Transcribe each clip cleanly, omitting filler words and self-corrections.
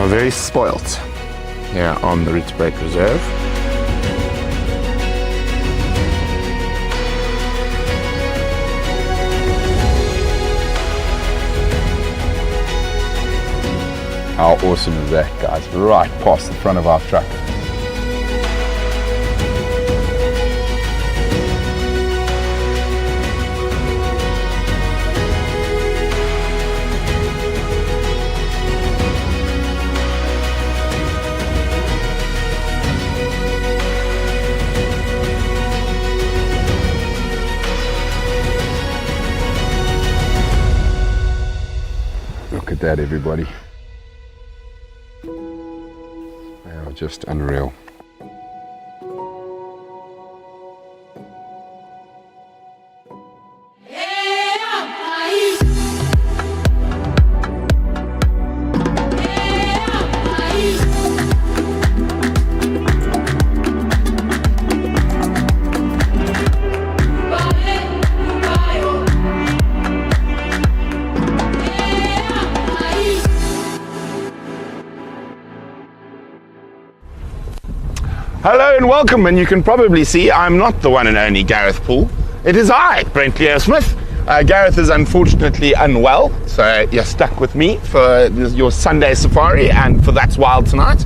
We're very spoilt here on the Rietspruit Reserve. How awesome is that, guys? Right past the front of our truck. that, everybody. They are just unreal. Hello and welcome, and you can probably see I'm not the one and only Gareth Poole. It is I, Brent Smith. Gareth is unfortunately unwell, so you're stuck with me for your Sunday safari and for That's Wild tonight.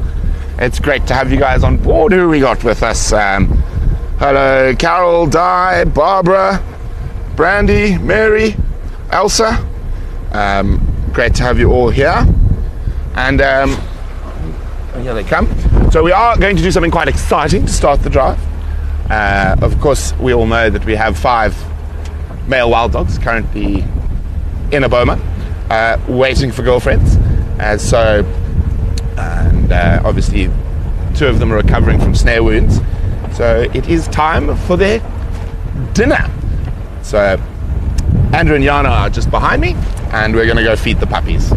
It's great to have you guys on board. Who we got with us? Hello, Carol, Di, Barbara, Brandy, Mary, Elsa. Great to have you all here. And here they come. So we are going to do something quite exciting to start the drive. Of course, we all know that we have 5 male wild dogs currently in a boma, waiting for girlfriends. Obviously 2 of them are recovering from snare wounds. So it is time for their dinner. So Andrew and Yana are just behind me, and we're going to go feed the puppies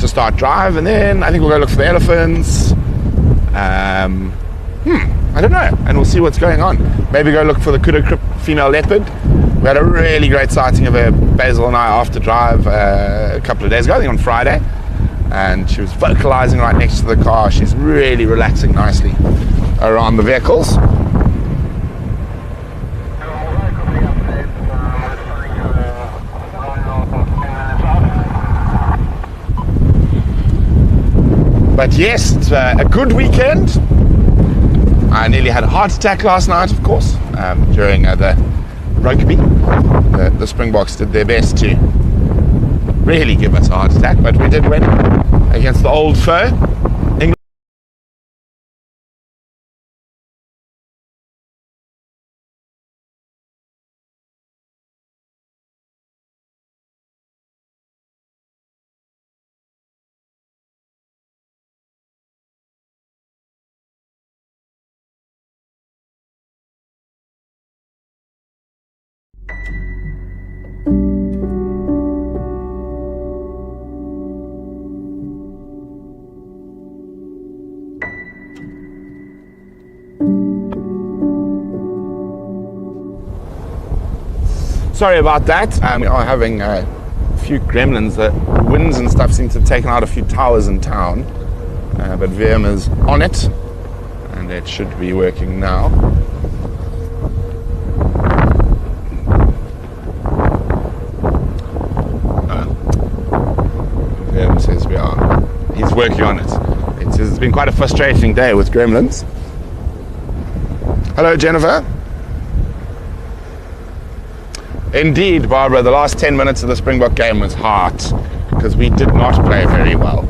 to start drive, and then I think we'll go look for the elephants. I don't know, and we'll see what's going on. Maybe go look for the Kudu female leopard. We had a really great sighting of her, Basil and I, after drive a couple of days ago, I think on Friday, and she was vocalizing right next to the car. She's really relaxing nicely around the vehicles. But yes, it's a good weekend. I nearly had a heart attack last night, of course, during the rugby. The Springboks did their best to really give us a heart attack, but we did win against the old foe, England. Sorry about that. We are having a few gremlins. The winds and stuff seem to have taken out a few towers in town, but VM is on it, and it should be working now. VM says he's working on it. It's been quite a frustrating day with gremlins. Hello, Jennifer. Indeed, Barbara, the last 10 minutes of the Springbok game was hard because we did not play very well.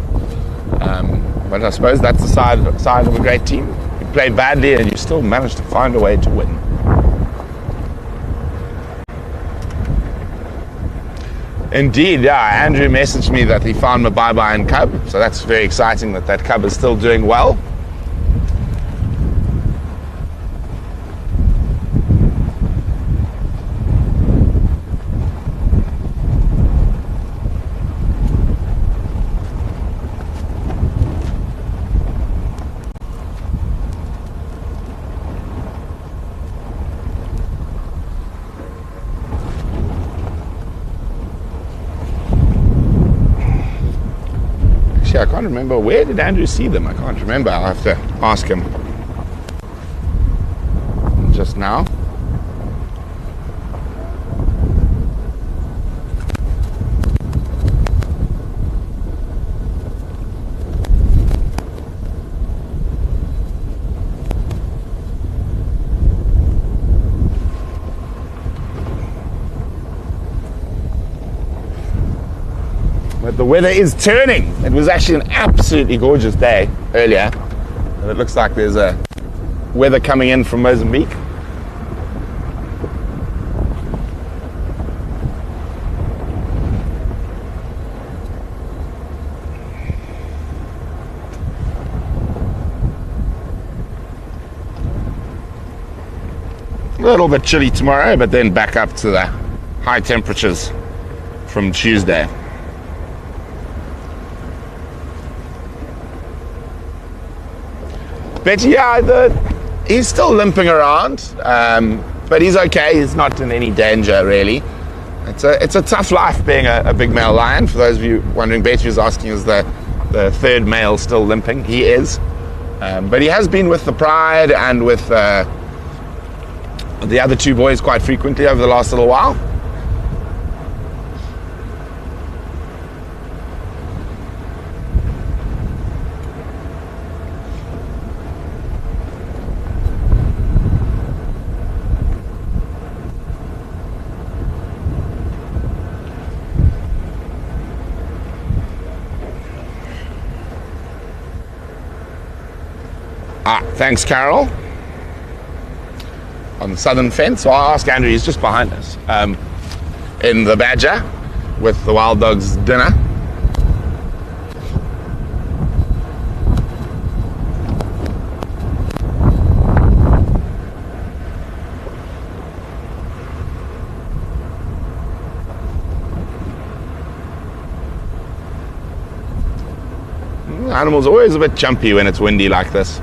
But I suppose that's the side of a great team. You play badly and you still manage to find a way to win. Indeed, yeah. Andrew messaged me that he found my bye-bye and cub, so that's very exciting that cub is still doing well. I can't remember. Where did Andrew see them? I can't remember. I'll have to ask him just now. But the weather is turning. It was actually an absolutely gorgeous day earlier. And it looks like there's a weather coming in from Mozambique. A little bit chilly tomorrow, but then back up to the high temperatures from Tuesday. But yeah, he's still limping around, but he's okay. He's not in any danger, really. It's a tough life being a big male lion. For those of you wondering, Betty was asking, is the third male still limping? He is. But he has been with the Pride and with the other two boys quite frequently over the last little while. Thanks, Carol. On the southern fence, so I'll ask Andrew, he's just behind us, in the badger with the wild dog's dinner. Animals are always a bit jumpy when it's windy like this.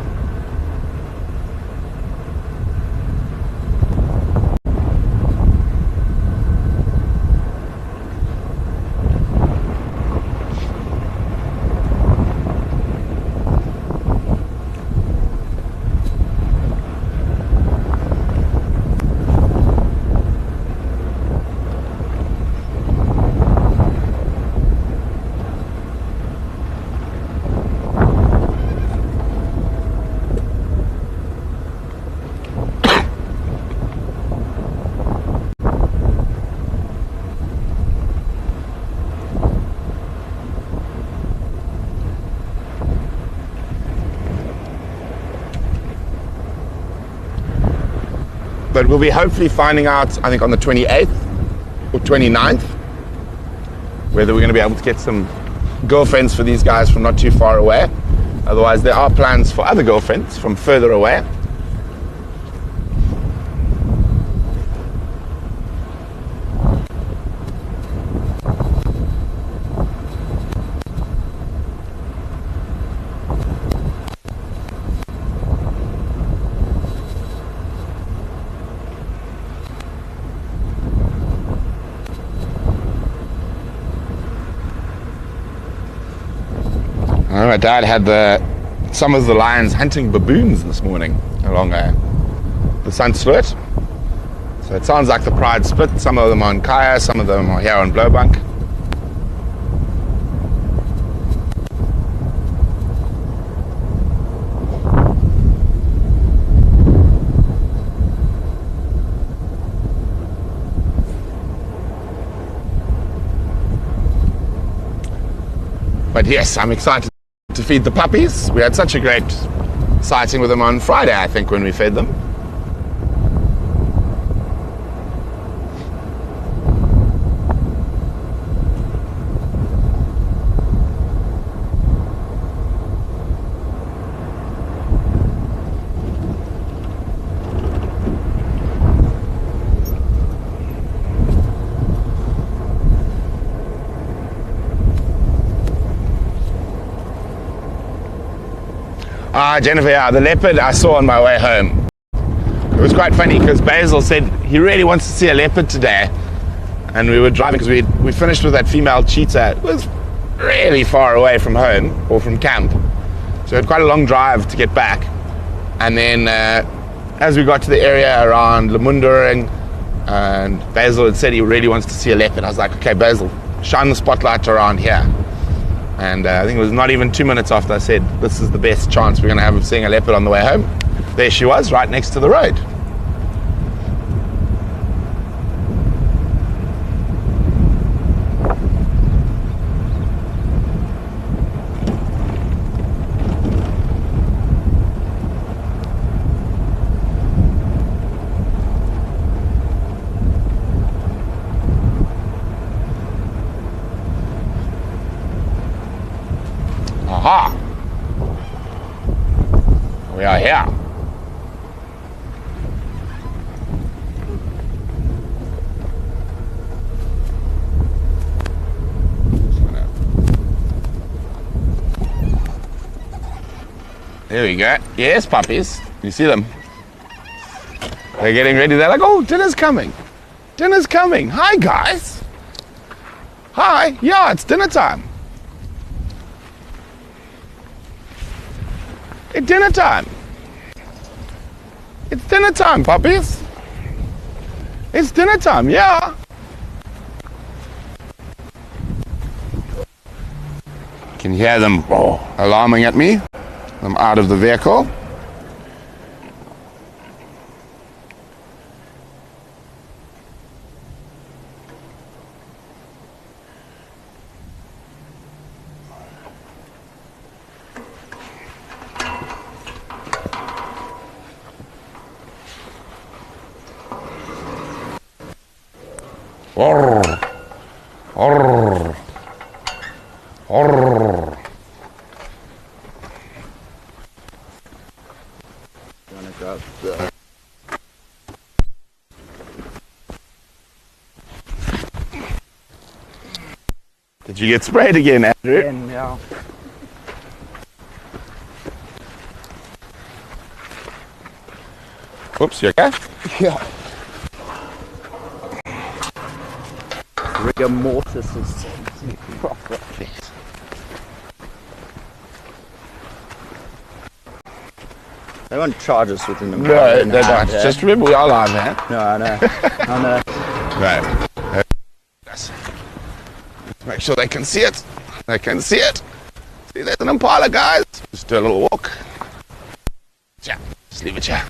But we'll be hopefully finding out, I think, on the 28th or 29th, whether we're going to be able to get some girlfriends for these guys from not too far away. Otherwise, there are plans for other girlfriends from further away. My dad had some of the lions hunting baboons this morning along the Sundsluit. So it sounds like the Pride split. Some of them are on Kaya, some of them are here on Blowbank. But yes, I'm excited to feed the puppies. We had such a great sighting with them on Friday, I think, when we fed them. Jennifer, yeah, the leopard I saw on my way home. It was quite funny because Basil said he really wants to see a leopard today, and we were driving because we finished with that female cheetah. It was really far away from home or from camp, so we had quite a long drive to get back. And then as we got to the area around Lemundering, and Basil had said he really wants to see a leopard, I was like, okay, Basil, shine the spotlight around here. And I think it was not even 2 minutes after I said, this is the best chance we're going to have of seeing a leopard on the way home. There she was, right next to the road. Aha! We are here. There we go. Yes, puppies. You see them? They're getting ready. They're like, oh, dinner's coming. Dinner's coming. Hi, guys. Hi. Yeah, it's dinner time. It's dinner time. It's dinner time, puppies. It's dinner time, yeah. Can you hear them alarming at me? I'm out of the vehicle. Orr. Orr. Orr. Did you get sprayed again, Andrew? Yeah. Oops, you okay? Yeah. Rigor mortis is proper. They won't charge us within the No, they don't. Just remember, we are live, man. No, I know. I know. Right. Yes. Make sure they can see it. They can see it. See, there's an impala, guys. Just do a little walk. Yeah. Just leave it here.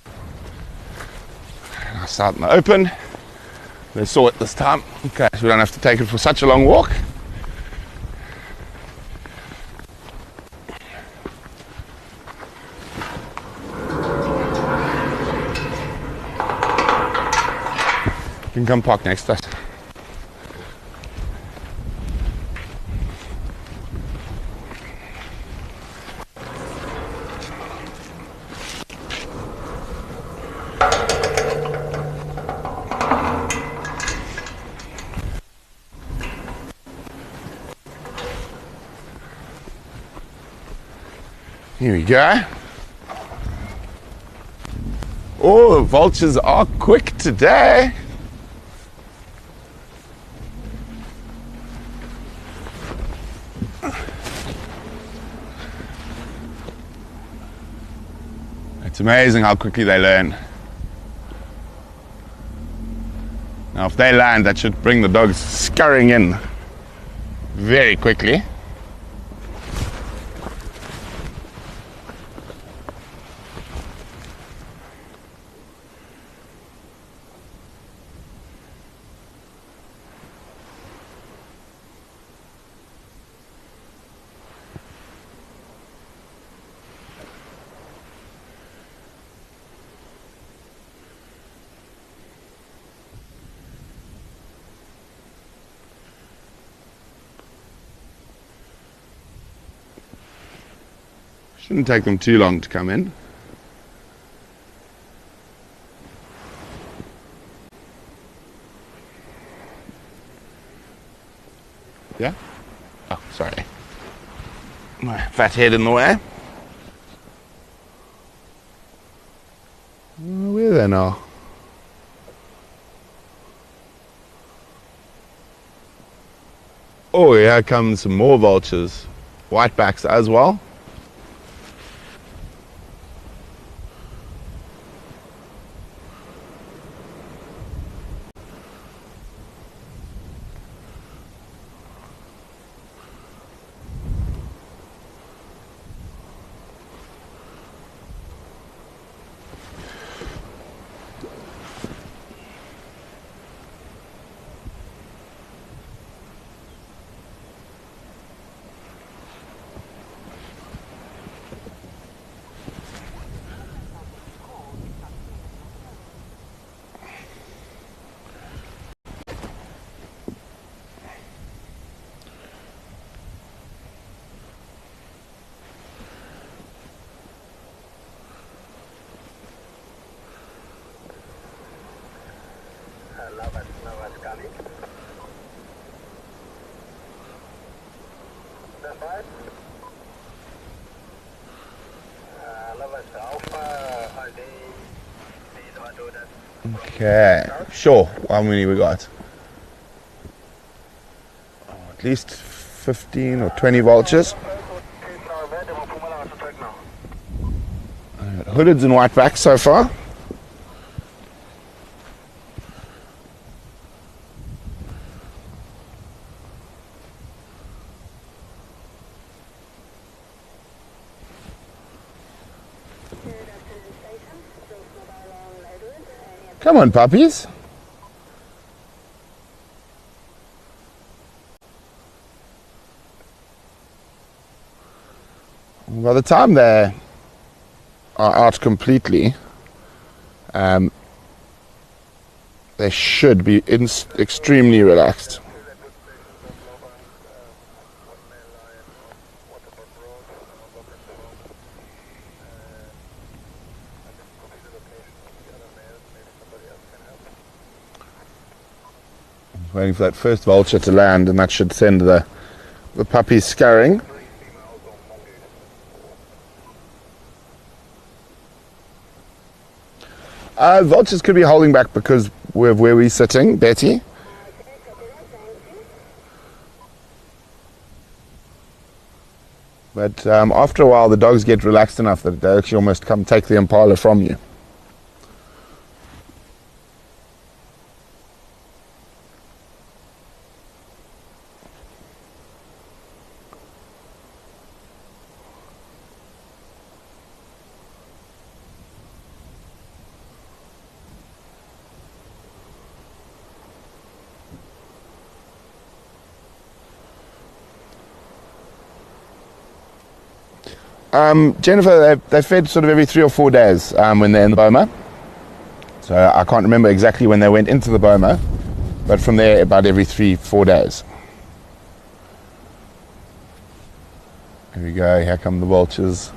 Nice out in the open. They saw it this time. Okay, so we don't have to take it for such a long walk. You can come park next to us. Here we go. Oh, the vultures are quick today. It's amazing how quickly they learn. Now, if they land, that should bring the dogs scurrying in very quickly. Shouldn't take them too long to come in. Yeah? Oh, sorry. My fat head in the way. Oh, where are they now? Oh, here comes some more vultures. Whitebacks as well. Okay, sure. How many we got? At least 15 or 20 vultures. Hoodeds and whitebacks so far. Come on, puppies. By the time they are out completely, they should be extremely relaxed. Waiting for that first vulture to land, and that should send the puppies scurrying. Vultures could be holding back because of where we're sitting, Betty. But after a while, the dogs get relaxed enough that they actually almost come take the impala from you. Jennifer, they fed sort of every 3 or 4 days when they're in the boma. So I can't remember exactly when they went into the boma, but from there about every 3-4 days. Here we go, here come the vultures.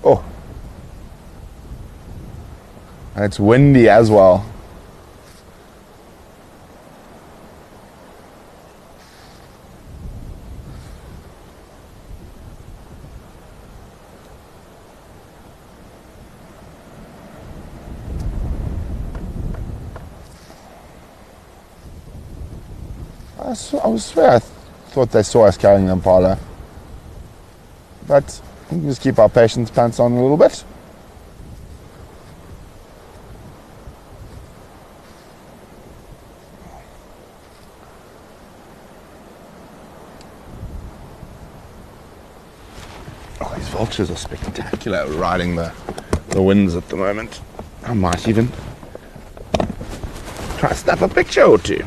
Oh, and it's windy as well. I swear I thought they saw us carrying the impala, but we can just keep our patience pants on a little bit. Oh, these vultures are spectacular riding the winds at the moment. I might even try to snap a picture or two.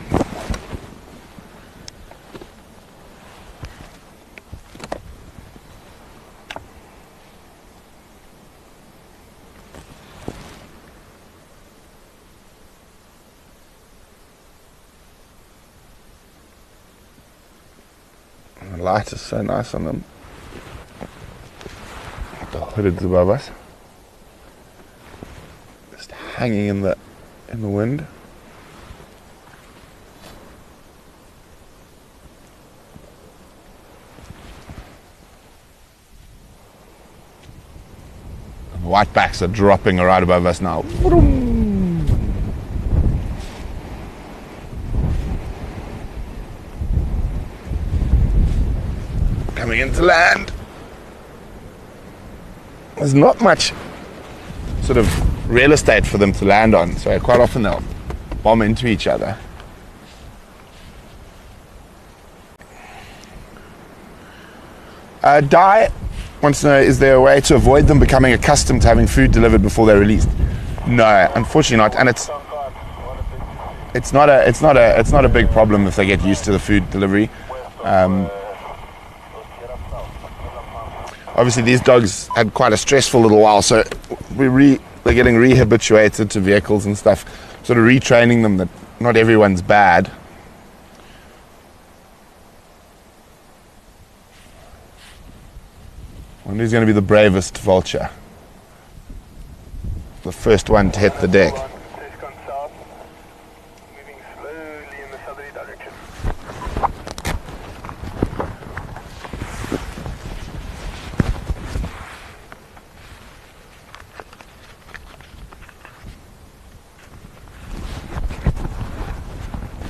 The light is so nice on them. The hoodeds above us, just hanging in the wind. And the whitebacks are dropping right above us now. Coming into land. There's not much sort of real estate for them to land on, so quite often they'll bomb into each other. Di wants to know, is there a way to avoid them becoming accustomed to having food delivered before they're released? No, unfortunately not, and it's not a big problem if they get used to the food delivery. Obviously, these dogs had quite a stressful little while, so they're getting rehabituated to vehicles and stuff, sort of retraining them that not everyone's bad. I wonder who's going to be the bravest vulture. The first one to hit the deck.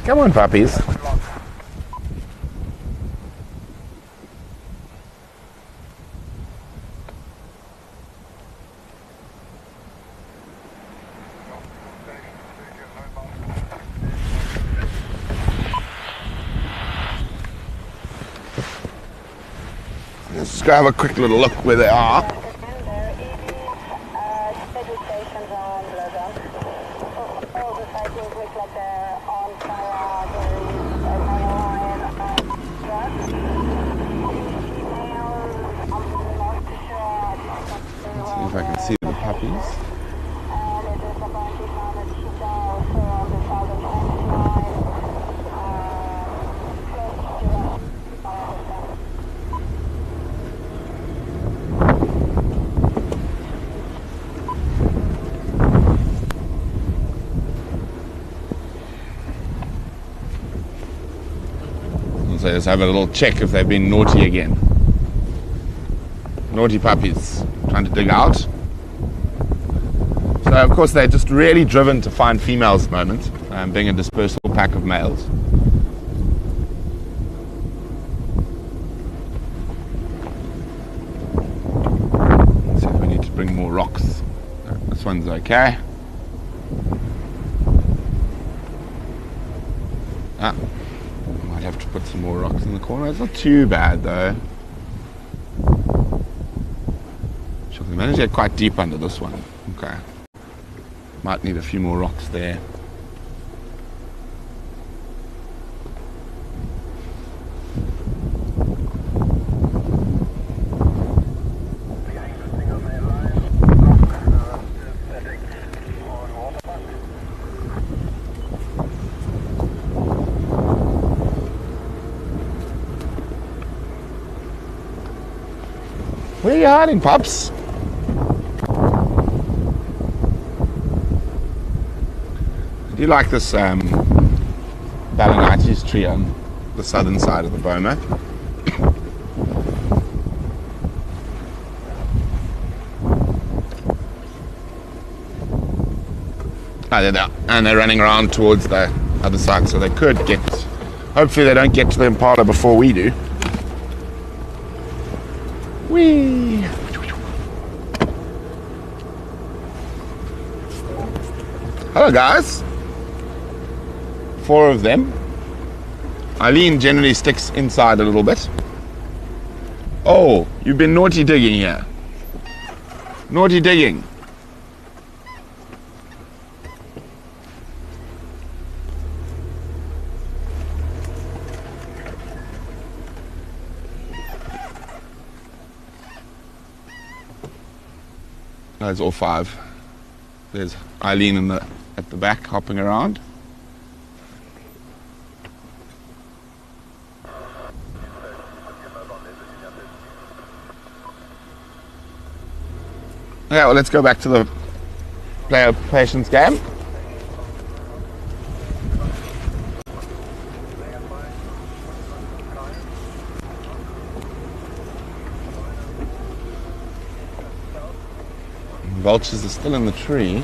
Come on, puppies. Let's just go have a quick little look where they are. Let's see if I can see the puppies. So let's have a little check if they've been naughty again. Naughty puppies trying to dig out. So of course they're just really driven to find females at the moment, being a dispersal pack of males. Let's see if we need to bring more rocks. This one's okay. Have to put some more rocks in the corner. It's not too bad though. Sure, they managed to get quite deep under this one. Okay. Might need a few more rocks there. Where are you hiding, pups? I do like this Balanites tree on the southern side of the Boma. Oh, there they are. And they're running around towards the other side, so they could get... Hopefully they don't get to the Impala before we do. Whee! Hello guys. 4 of them. Eileen generally sticks inside a little bit. Oh, you've been naughty digging here. Naughty digging. There's all 5. There's Eileen at the back hopping around. Okay, well let's go back to the player patience game. Vultures are still in the tree.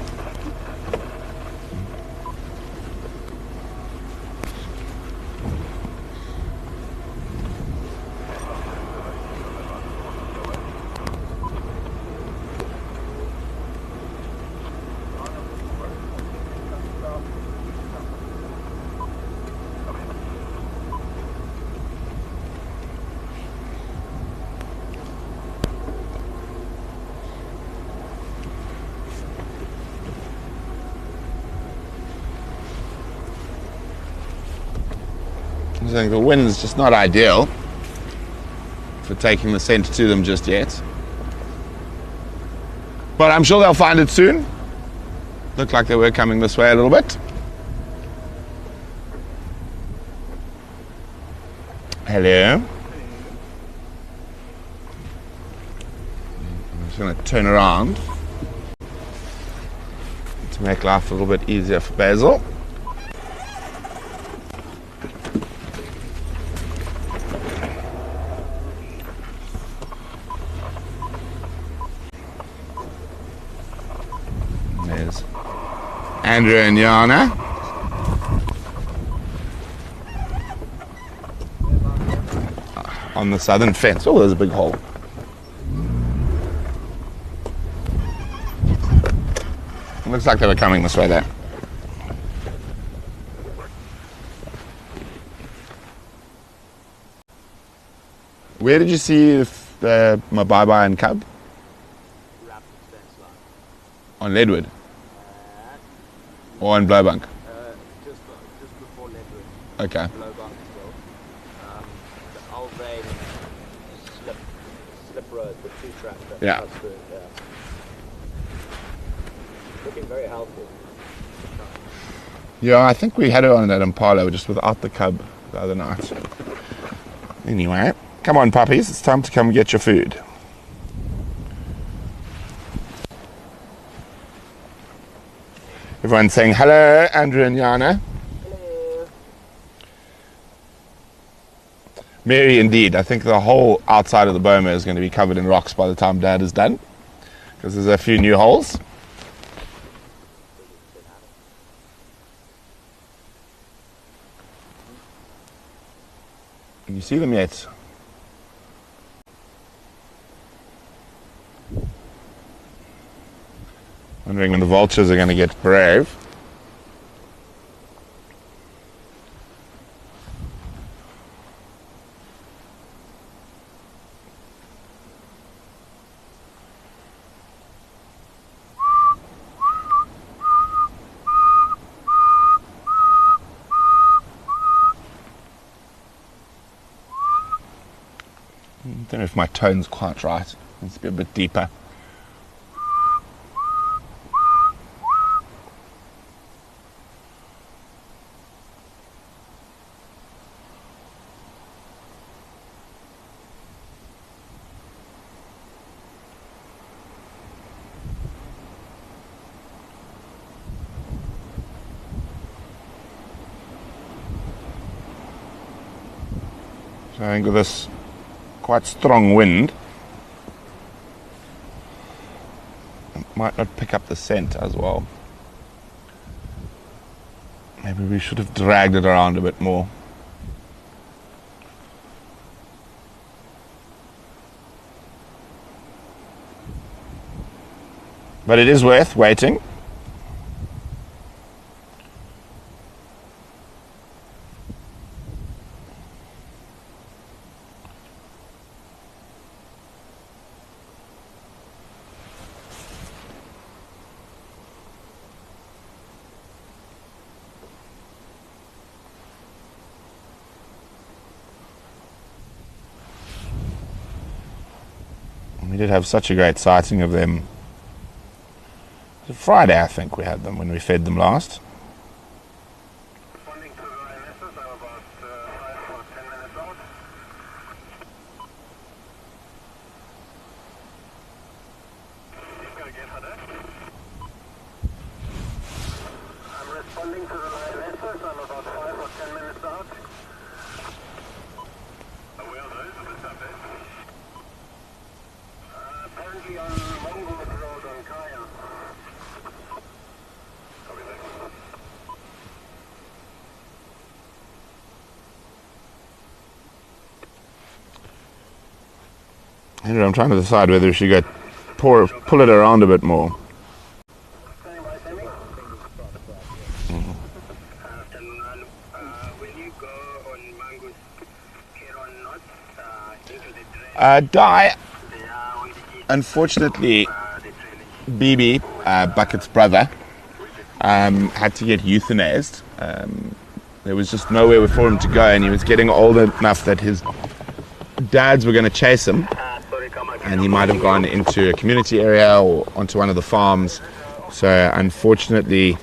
I think the wind's just not ideal for taking the scent to them just yet. But I'm sure they'll find it soon. Looked like they were coming this way a little bit. Hello. I'm just going to turn around to make life a little bit easier for Basil. Andrew and Yana. on the southern fence. Oh, there's a big hole. It looks like they were coming this way there. Where did you see my bye-bye and cub? On Leadwood? Or on Blowbank? Just before Leadwood. Okay. Blowbank still. The Alvane slip road, the two track that Yeah. goes through, yeah. Looking very healthy. Yeah, I think we had it on that Impala just without the cub the other night. Anyway, come on puppies, it's time to come get your food. Everyone's saying hello, Andrew and Yana. Hello. Mary, indeed. I think the whole outside of the boma is going to be covered in rocks by the time Dad is done, because there's a few new holes. Can you see them yet? Wondering when the vultures are going to get brave. I don't know if my tone's quite right. It needs to be a bit deeper. So I think with this quite strong wind, it might not pick up the scent as well. Maybe we should have dragged it around a bit more. But it is worth waiting. We did have such a great sighting of them. It was Friday, I think, we had them when we fed them last. Responding to the IMSs, I'm about 5 or 10 minutes out. Go again, Hada. I'm responding to the IMSs, I'm about 5 or 10 minutes out. Where are those? What's up there? Apparently on Mongoose Road on Kaya. Copy that. Andrew, I'm trying to decide whether we should go pull it around a bit more. Standing by, Sammy. Afternoon. Will you go on Mongoose here or not? Into the drain? Di, They are on the east. unfortunately, The training. BB, Bucket's brother, had to get euthanized. There was just nowhere for him to go, and he was getting old enough that his dads were going to chase him, Sorry, come again. and he might have gone into a community area or onto one of the farms. So unfortunately,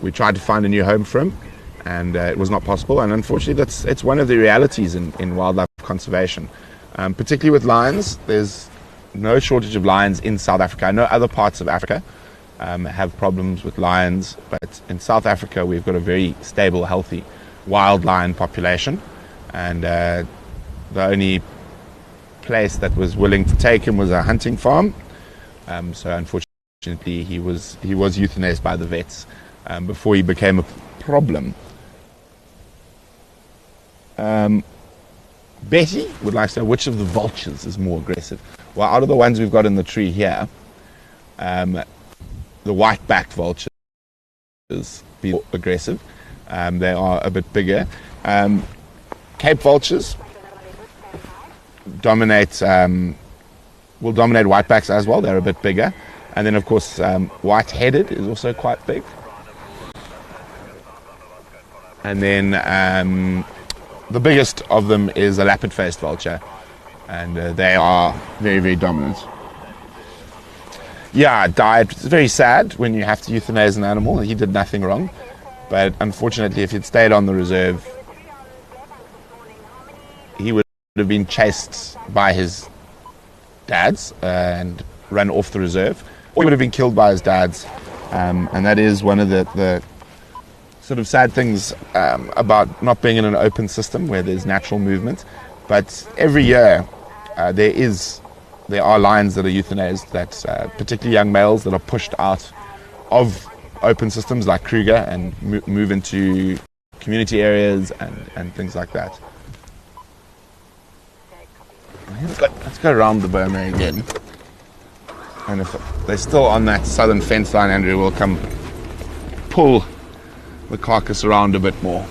we tried to find a new home for him, and it was not possible. And unfortunately, it's one of the realities in wildlife conservation, particularly with lions. There's no shortage of lions in South Africa. I know other parts of Africa have problems with lions, but in South Africa we've got a very stable, healthy wild lion population, and the only place that was willing to take him was a hunting farm. So unfortunately he was euthanized by the vets before he became a problem. Betty would like to know which of the vultures is more aggressive. Well, out of the ones we've got in the tree here, the white-backed vultures be aggressive. They are a bit bigger. Cape vultures dominate, will dominate whitebacks as well. They're a bit bigger. And then, of course, white-headed is also quite big. And then the biggest of them is a leopard-faced vulture. And they are very, very dominant. Yeah, died. It's very sad when you have to euthanize an animal. He did nothing wrong. But unfortunately, if he'd stayed on the reserve, he would have been chased by his dads and run off the reserve. Or he would have been killed by his dads. And that is one of the sort of sad things about not being in an open system where there's natural movement. But every year, there are lions that are euthanized, that particularly young males that are pushed out of open systems like Kruger and move into community areas and things like that. Let's go around the boma again. And if they're still on that southern fence line, Andrew will come pull the carcass around a bit more.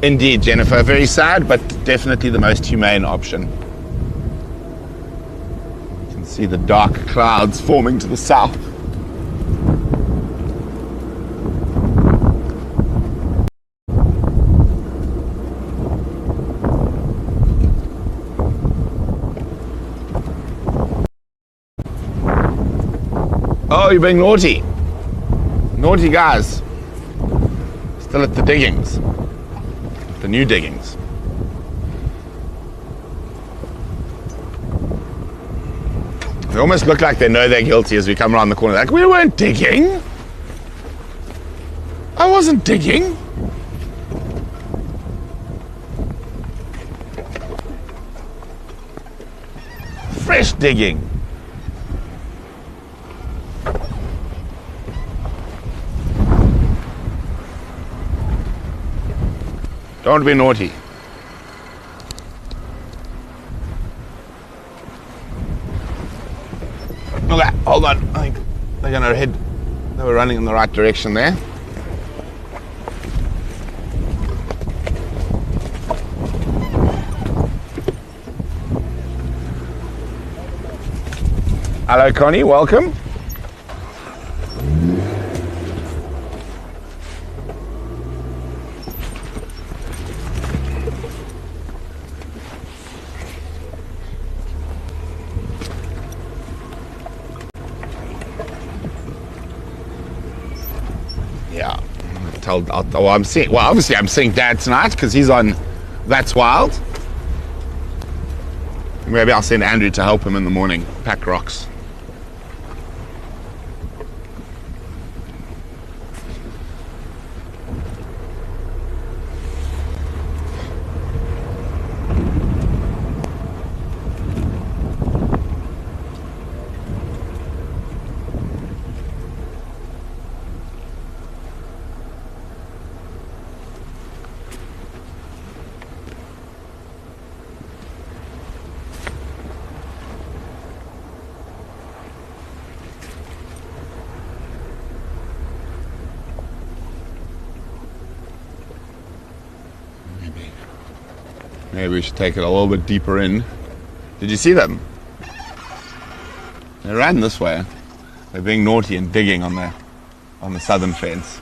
Indeed, Jennifer. Very sad, but definitely the most humane option. You can see the dark clouds forming to the south. Oh, you're being naughty. Naughty guys. Still at the diggings. The new diggings. They almost look like they know they're guilty as we come around the corner. Like, we weren't digging. I wasn't digging. Fresh digging. Don't be naughty. Okay, hold on. I think they're going to head. They were running in the right direction there. Hello, Connie. Welcome. Obviously I'm seeing Dad tonight because he's on That's Wild. Maybe I'll send Andrew to help him in the morning, pack rocks. Maybe we should take it a little bit deeper in. Did you see them? They ran this way. They're being naughty and digging on the southern fence.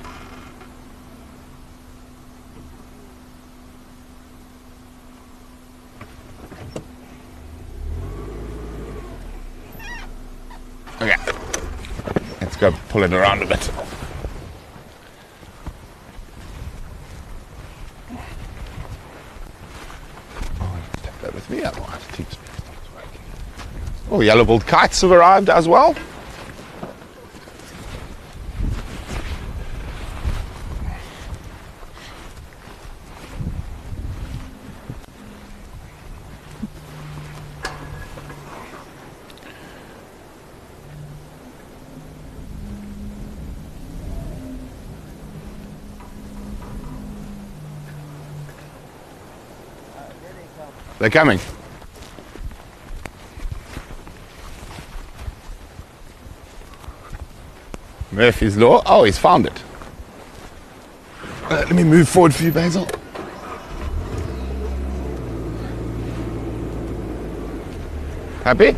Okay. Let's go pull it around a bit. With me, otherwise it keeps working. Oh, yellow-billed kites have arrived as well. They're coming. Murphy's Law. Oh, he's found it. Let me move forward for you, Basil. Happy?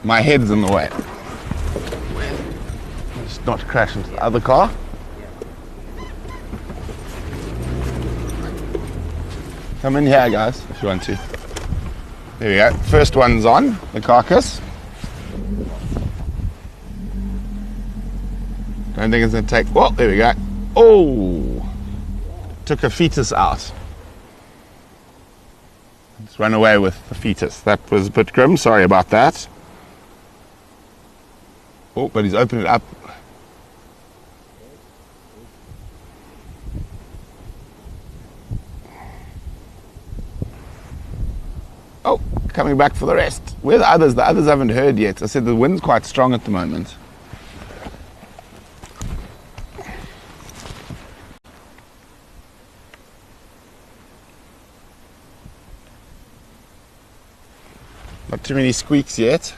My head's in the way. Just not crash into the other car. Come in here, guys, if you want to. There we go. First one's on, the carcass. Don't think it's going to take... Well, there we go. Oh! Took a fetus out. Let's run away with the fetus. That was a bit grim. Sorry about that. Oh, but he's opened it up. Oh, coming back for the rest. Where are the others? The others haven't heard yet. I said the wind's quite strong at the moment. Not too many squeaks yet.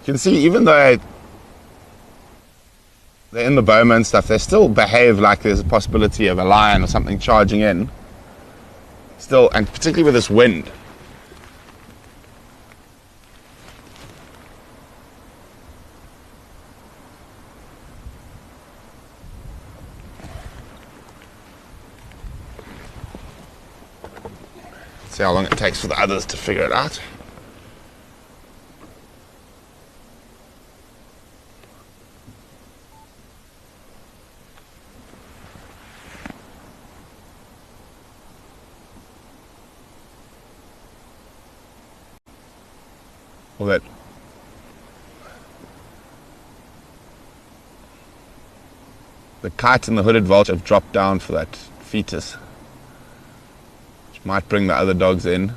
You can see, even though they're in the boma and stuff, they still behave like there's a possibility of a lion or something charging in. Still, and particularly with this wind. See how long it takes for the others to figure it out. Well, that the kite and the hooded vulture have dropped down for that fetus. Might bring the other dogs in.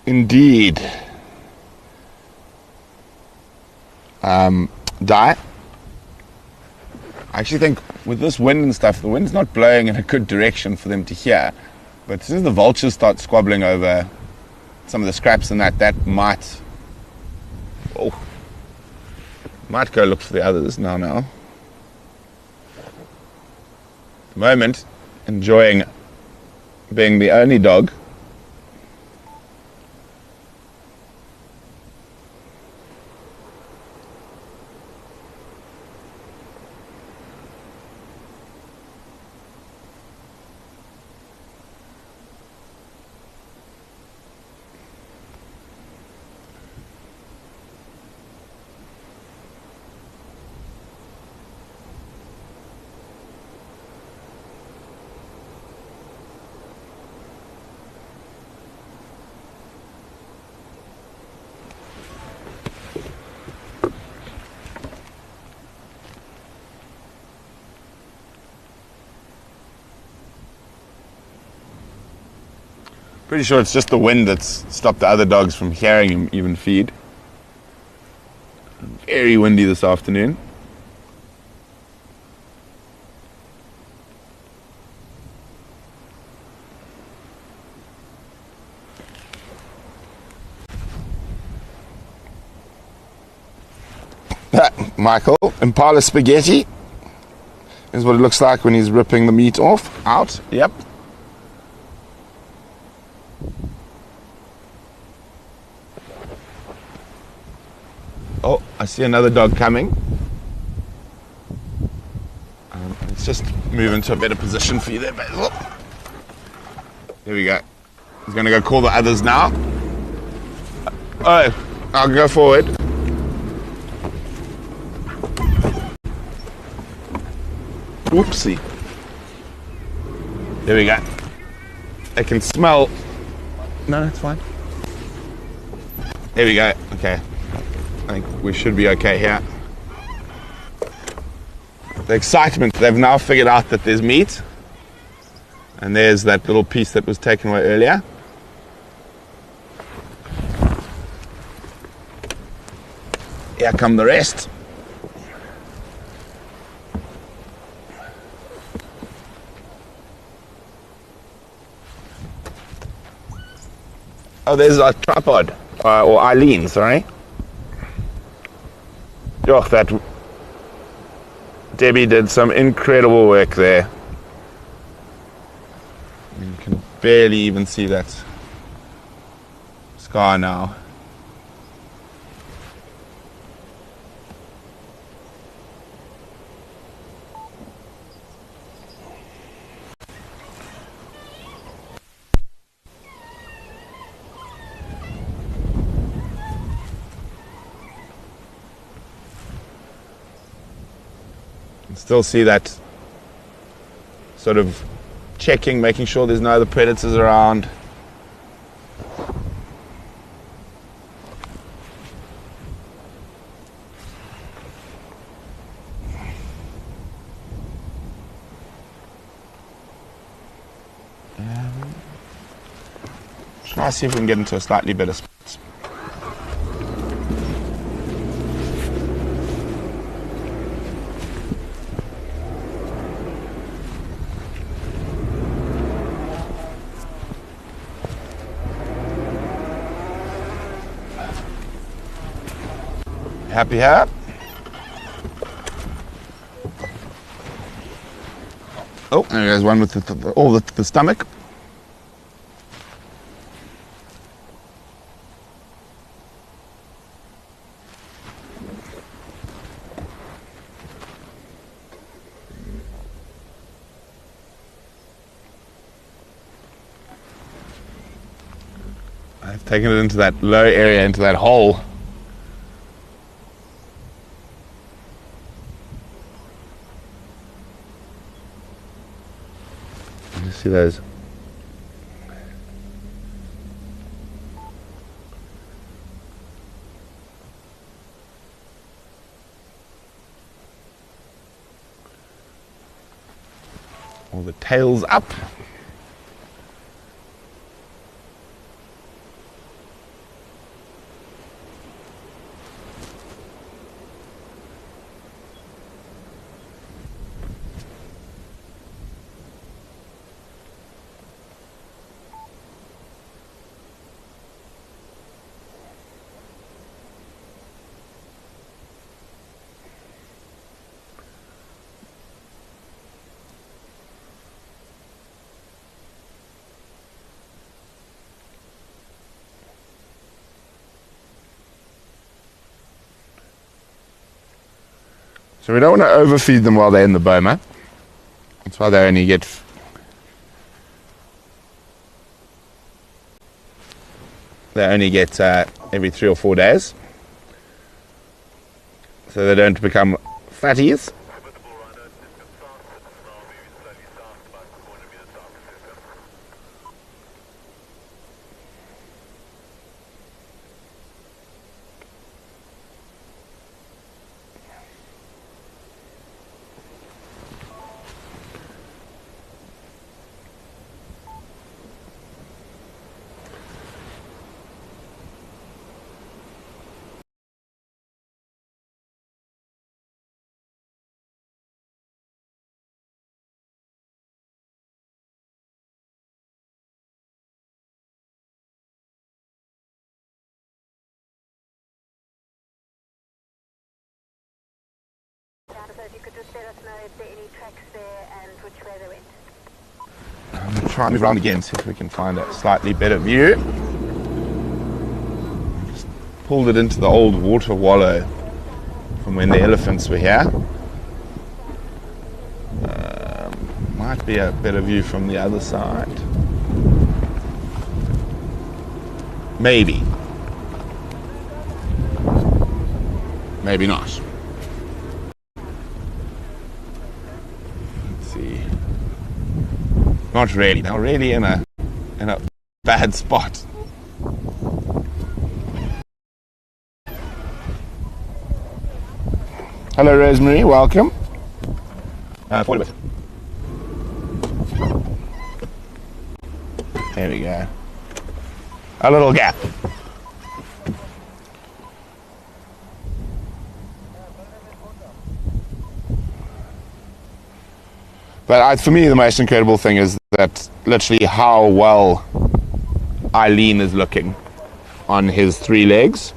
Indeed. I actually think with this wind and stuff, the wind's not blowing in a good direction for them to hear. But as soon as the vultures start squabbling over some of the scraps and that might go look for the others now. At the moment, enjoying being the only dog. Pretty sure it's just the wind that's stopped the other dogs from hearing him even feed. very windy this afternoon. Michael, Impala spaghetti is what it looks like when he's ripping the meat off. Out, yep. Oh, I see another dog coming. Let's just move into a better position for you there, Basil. There we go. He's going to go call the others now. Oh, I'll go forward. Whoopsie. There we go. I can smell. No, that's fine. There we go. Okay. I think we should be okay here. The excitement, they've now figured out that there's meat. And there's that little piece that was taken away earlier. Here come the rest. Oh, there's a tripod, or Eileen, sorry. Oh, that Debbie did some incredible work there. You can barely even see that scar now. Still see that sort of checking, making sure there's no other predators around. Try to see if we can get into a slightly better spot. Happy hat. Oh, there goes one with the stomach. I've taken it into that low area, into that hole. See those. All the tails up. So we don't want to overfeed them while they're in the boma. That's why they only get every 3 or 4 days, so they don't become fatties. officer, if you could just let us know if there are any tracks there and which way they went. I'm going to try and move around again, see if we can find a slightly better view. Just pulled it into the old water wallow from when the elephants were here. Might be a better view from the other side. Maybe. Maybe not. Let's see. Not really. Now really in a bad spot. Hello Rosemary, welcome. Forward a bit. There we go. A little gap. But for me, the most incredible thing is that literally how well Eileen is looking on his 3 legs.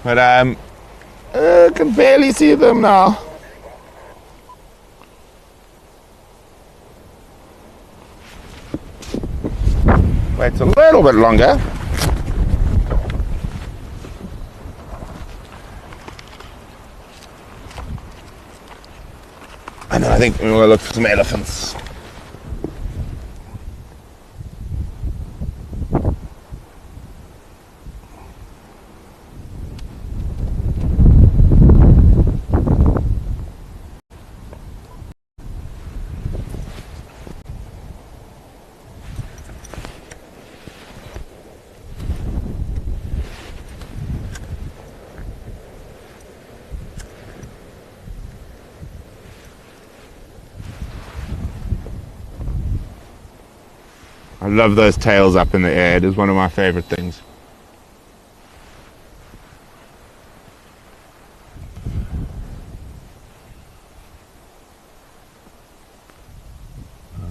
But I can barely see them now. Wait a little bit longer. And then I think we will look for some elephants. I love those tails up in the air. It is one of my favorite things.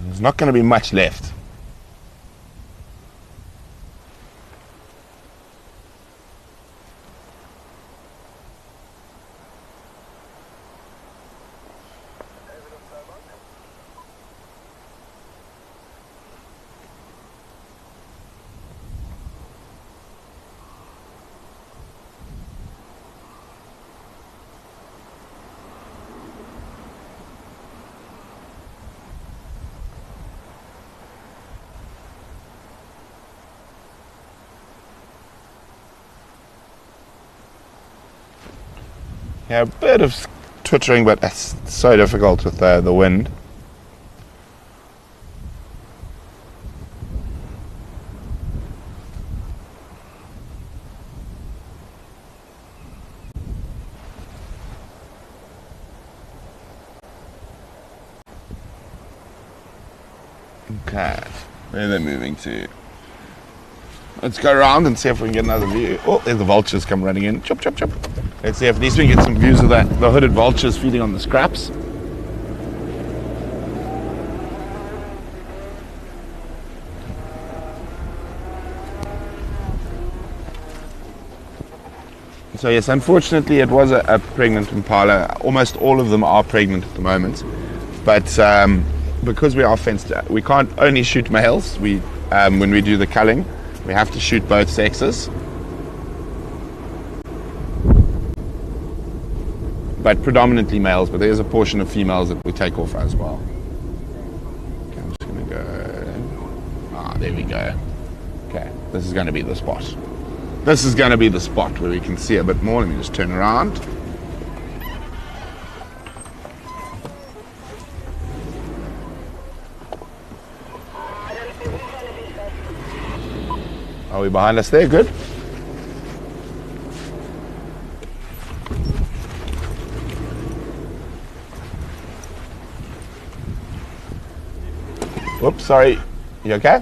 There's not going to be much left. Yeah, a bit of twittering, but it's so difficult with the wind. Okay, where they're moving to. Let's go around and see if we can get another view. Oh, there's the vultures come running in. Chop, chop, chop. Let's see if at least we can get some views of the hooded vultures feeding on the scraps. So yes, unfortunately it was a pregnant impala. Almost all of them are pregnant at the moment. But because we are fenced, we can't only shoot males. When we do the culling, we have to shoot both sexes. But predominantly males, but there's a portion of females that we take off as well. Okay, I'm just going to go... there we go. Okay, This is going to be the spot. This is going to be the spot where we can see a bit more. Let me just turn around. Are we behind us there? Good. Whoops, sorry. You okay?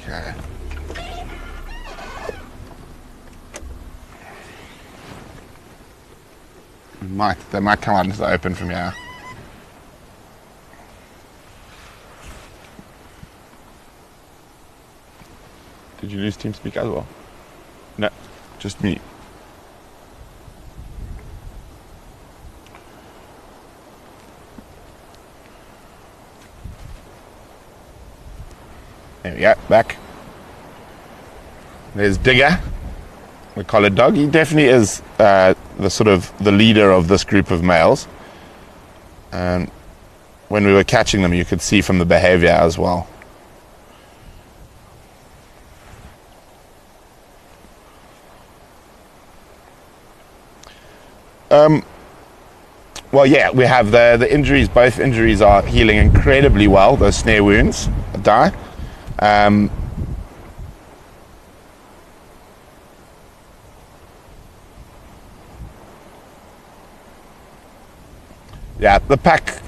Okay. They might come out into the open from here. Did you lose TeamSpeak as well? No, just me. There we go, back. There's Digger, the collared dog. He definitely is the sort of the leader of this group of males. And when we were catching them, you could see from the behavior as well. Well, yeah, we have the injuries. Both injuries are healing incredibly well. Those snare wounds die. Yeah, the pack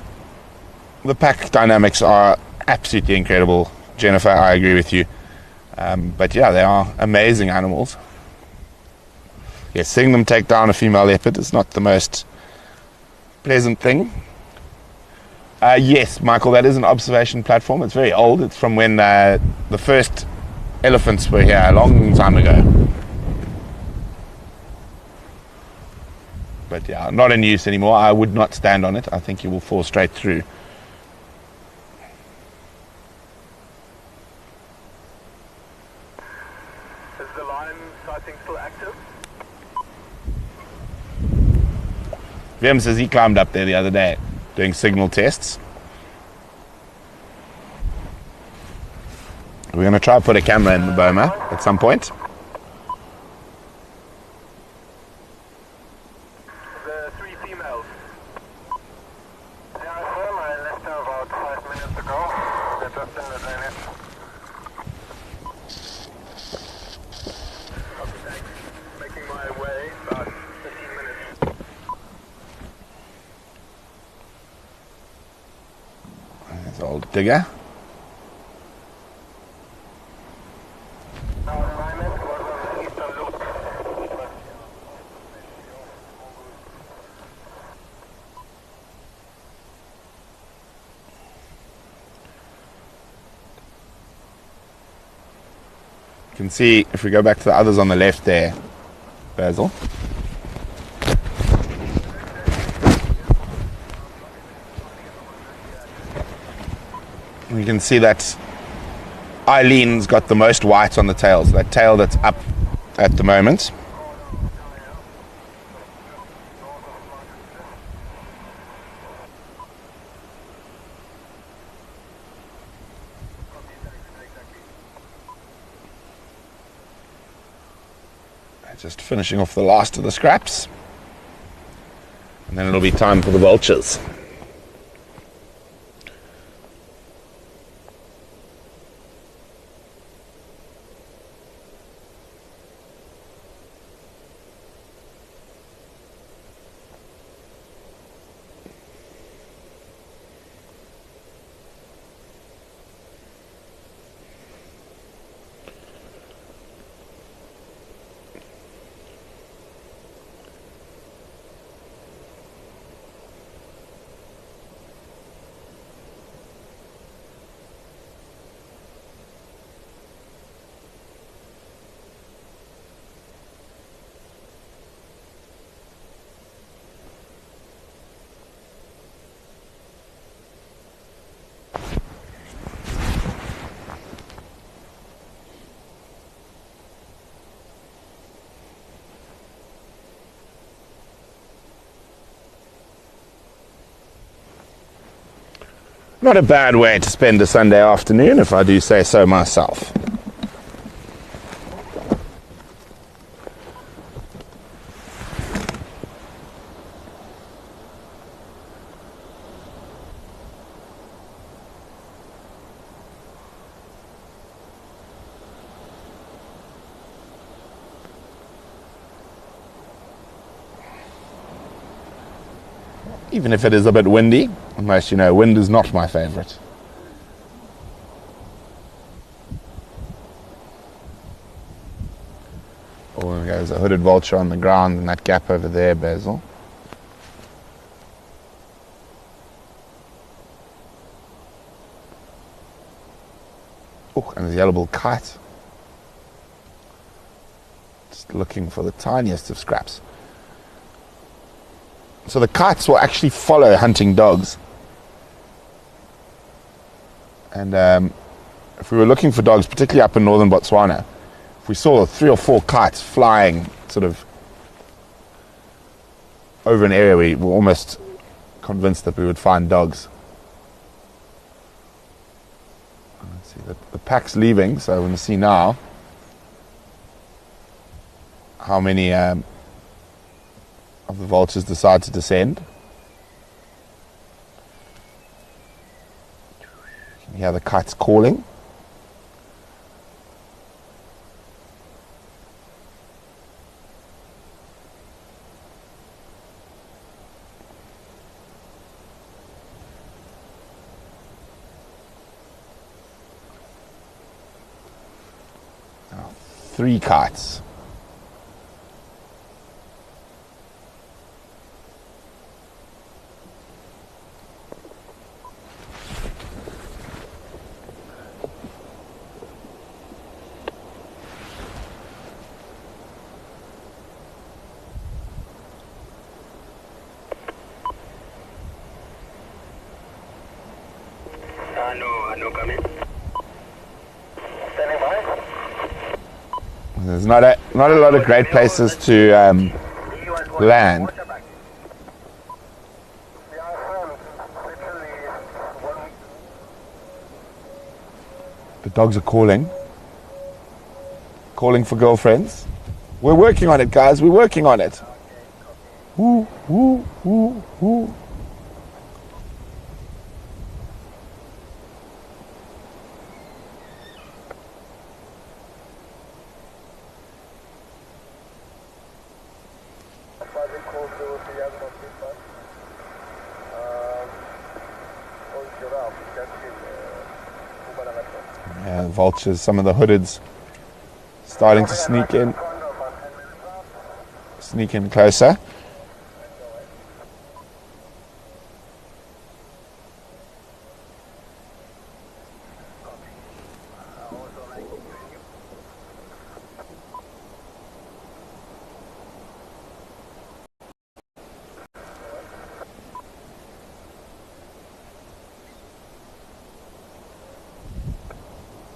dynamics are absolutely incredible, Jennifer. I agree with you. But yeah, they are amazing animals. Yeah, seeing them take down a female leopard is not the most pleasant thing. Yes, Michael, that is an observation platform. It's very old. It's from when the first elephants were here a long time ago. But yeah, not in use anymore. I would not stand on it. I think you will fall straight through. Is the line sighting still active? Vim says he climbed up there the other day doing signal tests. We're going to try to put a camera in the boma at some point. The three females. Yeah, I saw I left her about 5 minutes ago. They're just in the drainage. Okay, thanks. Making my way about 15 minutes. There's old Digger. You can see, if we go back to the others on the left there, Basil. You can see that Eileen's got the most white on the tail, so that tail that's up at the moment. Just finishing off the last of the scraps, and then it'll be time for the vultures. Not a bad way to spend a Sunday afternoon, if I do say so myself. Even if it is a bit windy, most you know, wind is not my favorite. Oh, there goes a hooded vulture on the ground in that gap over there, Basil. Oh, and there's a yellow-billed kite. Just looking for the tiniest of scraps. So the kites will actually follow hunting dogs. And if we were looking for dogs, particularly up in northern Botswana, if we saw 3 or 4 kites flying sort of over an area, we were almost convinced that we would find dogs. Let's see, the pack's leaving, so we're going to see now how many of the vultures decide to descend. You can hear the kites calling. Now, 3 kites. No comment. Standing by. There's not a lot of great places to land. The dogs are calling for girlfriends. We're working on it, guys. We're working on it. Woo, woo, woo, woo. Yeah, vultures, some of the hoodeds starting to sneak in closer.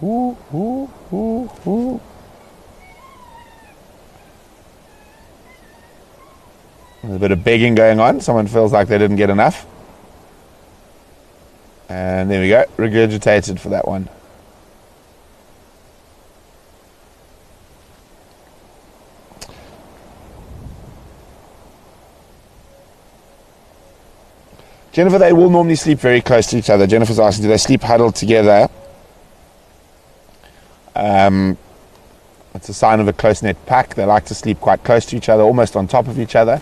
Ooh, ooh, ooh, ooh. There's a bit of begging going on. Someone feels like they didn't get enough. And there we go. Regurgitated for that one. Jennifer, they will normally sleep very close to each other. Jennifer's asking, do they sleep huddled together? It's a sign of a close-knit pack. They like to sleep quite close to each other, almost on top of each other.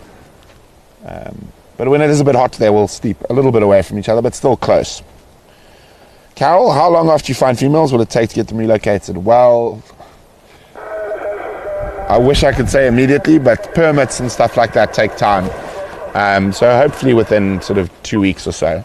But when it is a bit hot, they will sleep a little bit away from each other, but still close. Carol, how long after you find females will it take to get them relocated? Well, I wish I could say immediately, but permits and stuff like that take time. So hopefully within sort of 2 weeks or so.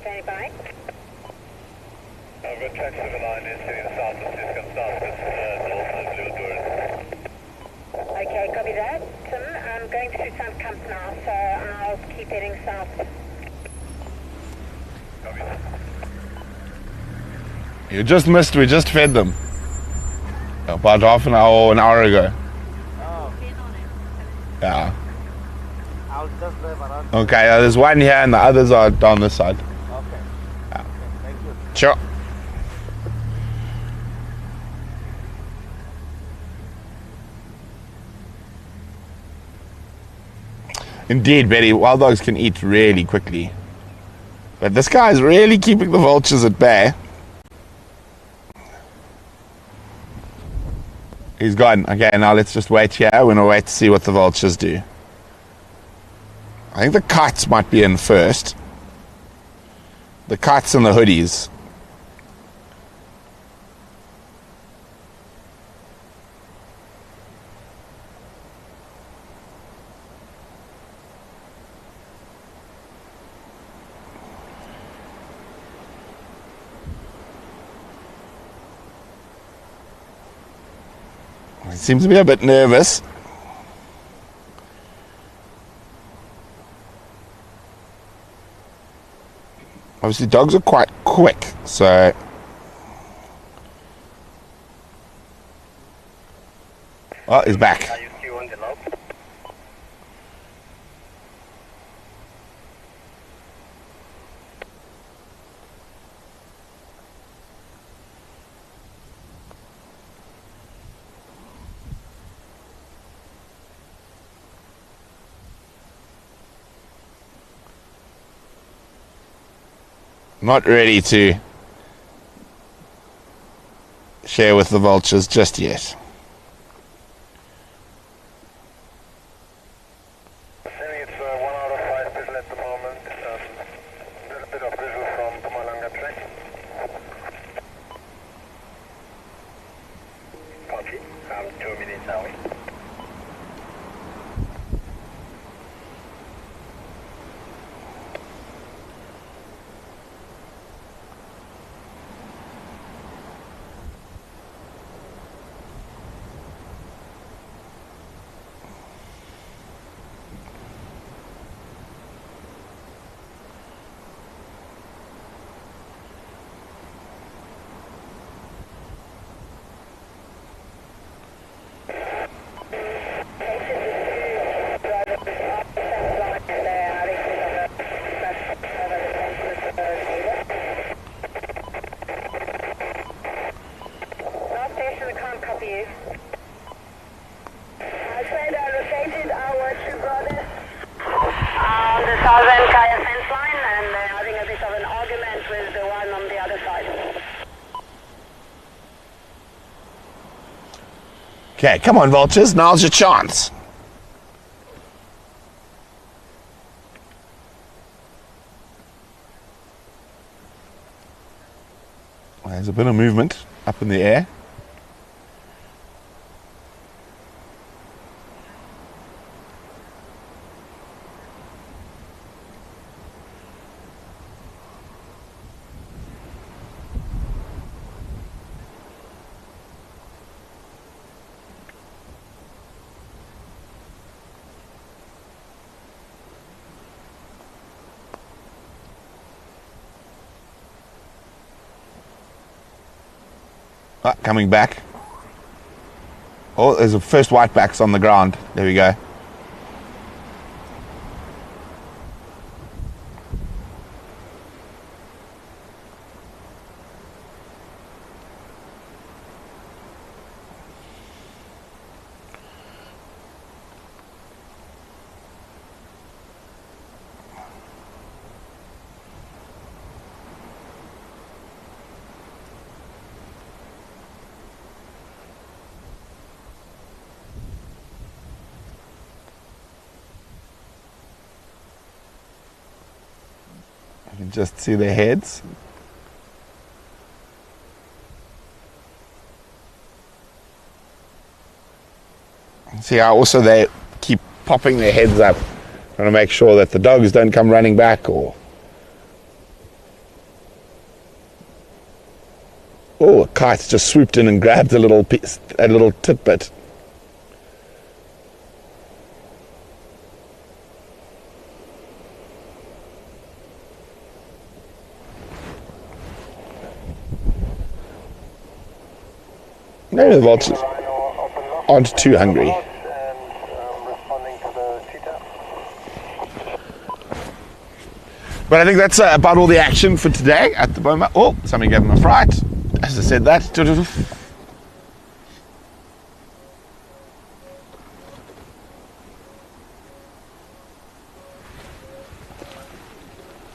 Standing by. I've got tracks of a line in the southwest, just come southwest, north of Blue Doors. Okay, copy that. I'm going through some camp now, so I'll keep heading south. Copy. You just missed, we just fed them. About half an hour or an hour ago. Oh, Yeah. I'll just drive around. Okay, there's one here and the others are down this side. Okay. Okay, thank you. Sure. Indeed, Betty, wild dogs can eat really quickly. But this guy is really keeping the vultures at bay. He's gone. Okay, now let's just wait here. We're going to wait to see what the vultures do. I think the kites might be in first. The kites and the hoodies. He seems to be a bit nervous. Obviously, dogs are quite quick, so... Oh, he's back. Are you still on the loop? Not ready to share with the vultures just yet. Saying it's 1 out of 5 people at the moment. A little bit of visual from Pumalanga track. Copy. 2 minutes away. Last station, I can't copy you. I said I located our two brothers on the southern Kaya fence line, and they're having a bit of an argument with the one on the other side. Okay, come on, vultures. Now's your chance. There's a bit of movement up in the air. Ah, coming back. Oh, there's a first whitebacks on the ground. There we go. You can just see their heads. See how also they keep popping their heads up Trying to make sure that the dogs don't come running back or... Oh, a kite just swooped in and grabbed a little piece, a little tidbit. Maybe the vultures aren't too hungry. But I think that's about all the action for today at the moment. Oh, somebody gave him a fright. As I said that. Can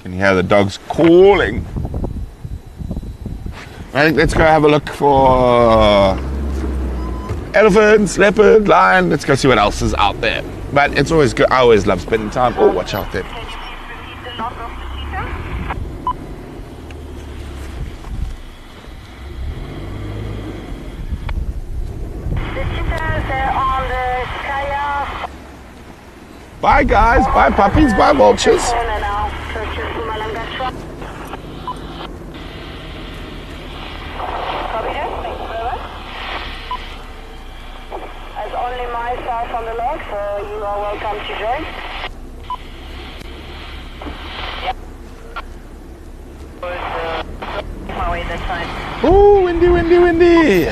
you hear the dogs calling? I think let's go have a look for elephants, leopard, lion. Let's go see what else is out there. But it's always good. I always love spending time. Oh, watch out there. Bye guys, bye puppies, bye vultures. There's only myself on the log, so you are welcome to join. My way that time. Oh, windy, windy, windy.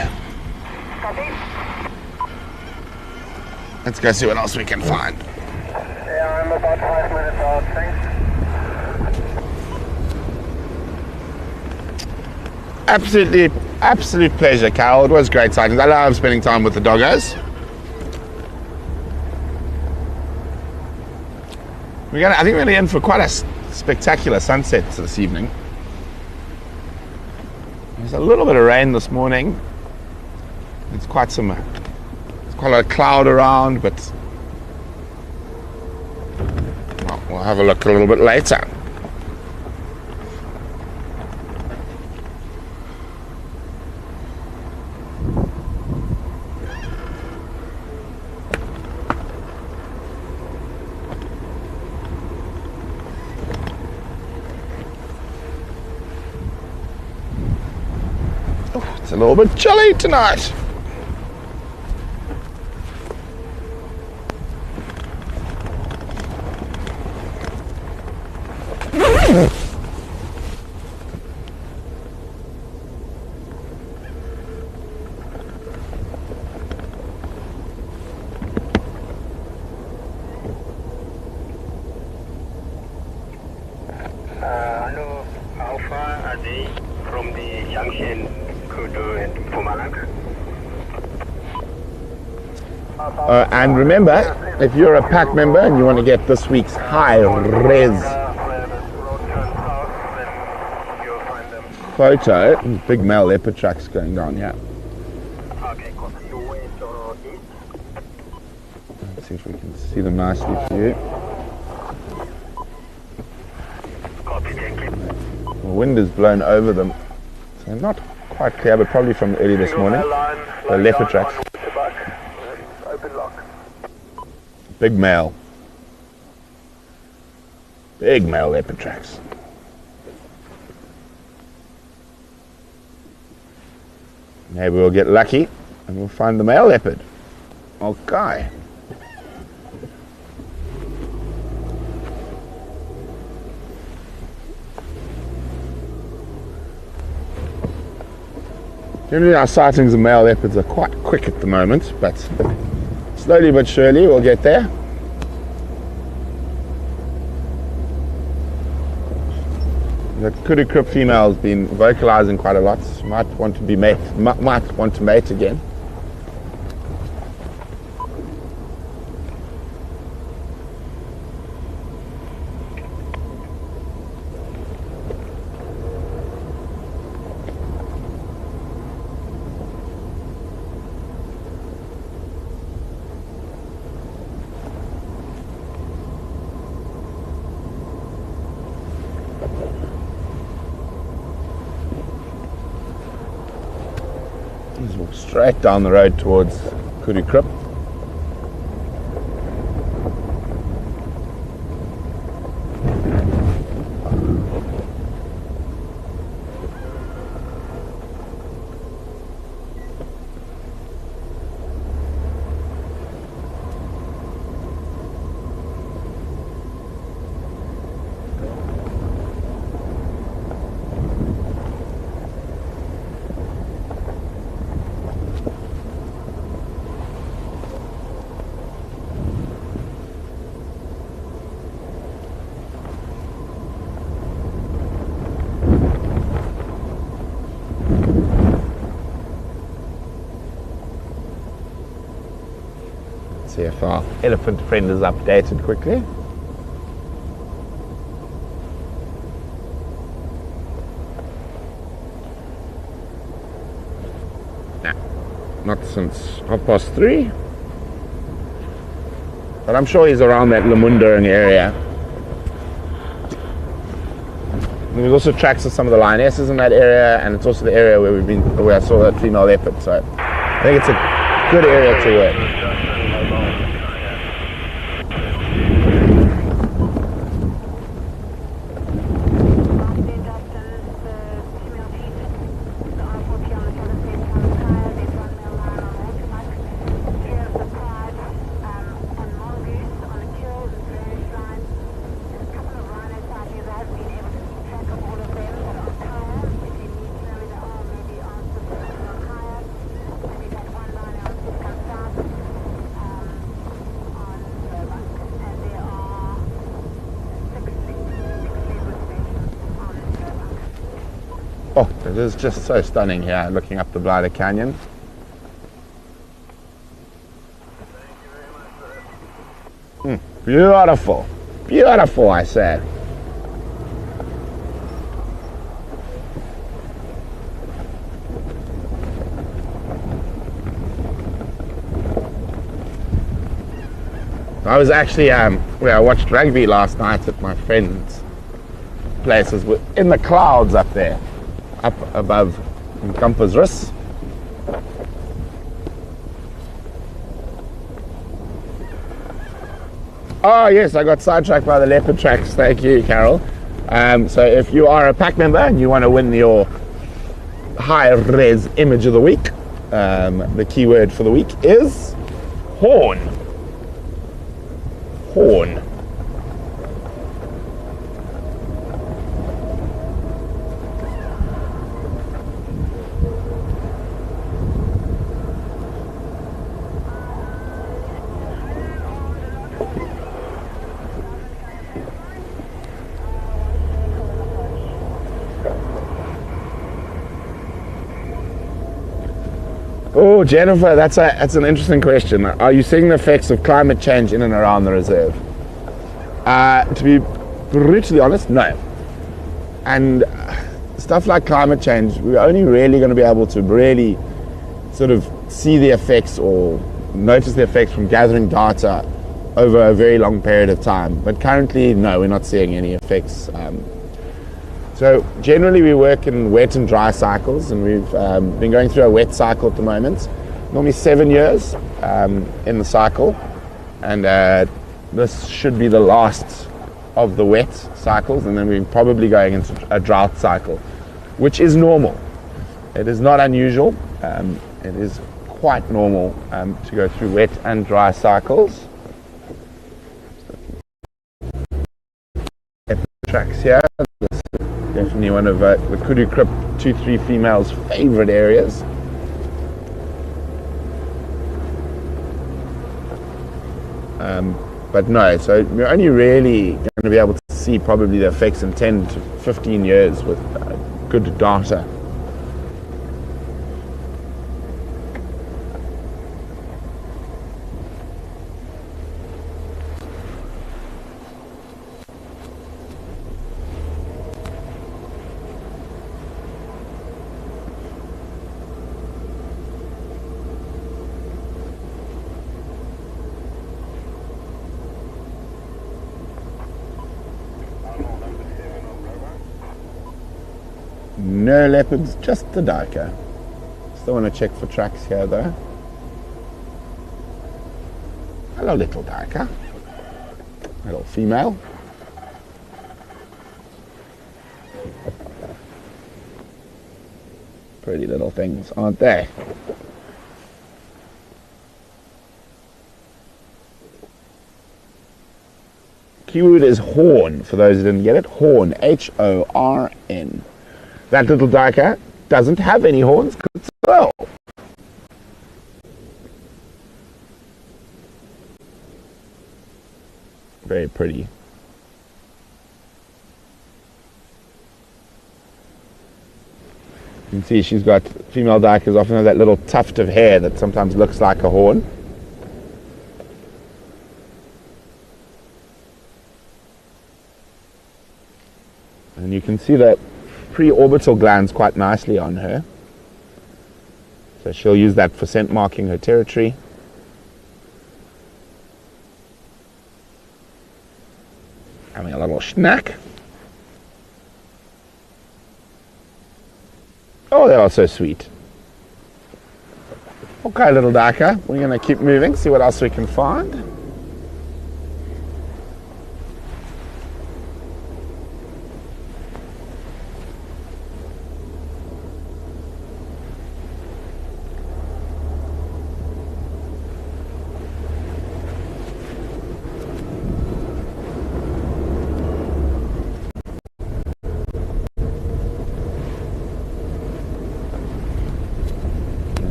Copy. Let's go see what else we can find. Yeah, I'm about 5 minutes out, thanks. Absolute pleasure, Carol. It was great sightings. I love spending time with the doggos. I think we're going to end for quite a spectacular sunset this evening. There's a little bit of rain this morning. It's quite a lot of cloud around, but well, we'll have a look a little bit later. Oh, it's a little bit chilly tonight. Hello, how far are they from the junction Kudu and Mpumalanga? And remember, if you're a pack member and you want to get this week's high-res photo, big male leopard tracks going down here. Okay, copy. You wait or eat? Let's see if we can see them nicely for you. Copy, thank you. The wind is blown over them, so not quite clear, but probably from early this morning. The leopard tracks. Open lock. Big male. Big male leopard tracks. Maybe we'll get lucky and we'll find the male leopard. Okay. Generally our sightings of male leopards are quite quick at the moment, but slowly but surely we'll get there. The kudu krip female's been vocalizing quite a lot. Might want to be mate. Might want to mate again. Let's walk straight down the road towards kudu krip. see if our elephant friend is updated quickly. Not since 3:30, but I'm sure he's around that Lamundering area. And there's also tracks of some of the lionesses in that area, and it's also the area where I saw that female leopard. So I think it's a good area to work. Oh, it is just so stunning here, looking up the Blythe Canyon. Beautiful, beautiful, I say. I was actually, I watched rugby last night at my friend's places in the clouds up there. Up above in Campus Rus. Oh yes, I got sidetracked by the leopard tracks. Thank you, Carol. So if you are a pack member and you want to win your high-res image of the week, the keyword for the week is horn. Horn. Oh, Jennifer, that's an interesting question. Are you seeing the effects of climate change in and around the reserve? To be brutally honest, no. And stuff like climate change, we're only really going to be able to really sort of see the effects or notice the effects from gathering data over a very long period of time. But currently, no, we're not seeing any effects. So generally we work in wet and dry cycles, and we've been going through a wet cycle at the moment, normally 7 years in the cycle, and this should be the last of the wet cycles, and then we're probably going into a drought cycle, which is normal. It is not unusual. It is quite normal to go through wet and dry cycles. Tracks here. This is definitely one of the Kudu Crypt 2-3 females' favorite areas. But no, so we're only really going to be able to see probably the effects in 10 to 15 years with good data. No leopards, just the duiker. Still want to check for tracks here though. Hello little duiker. Little female. Pretty little things, aren't they? Keyword is horn, for those who didn't get it. Horn, H-O-R-N. That little duiker doesn't have any horns because it's a girl. Very pretty. You can see she's got, female duikers often have that little tuft of hair that sometimes looks like a horn. can see the pre-orbital glands quite nicely on her. So she'll use that for scent marking her territory. Having a little snack. Oh, they are so sweet. Okay, little ducker, we're going to keep moving, see what else we can find.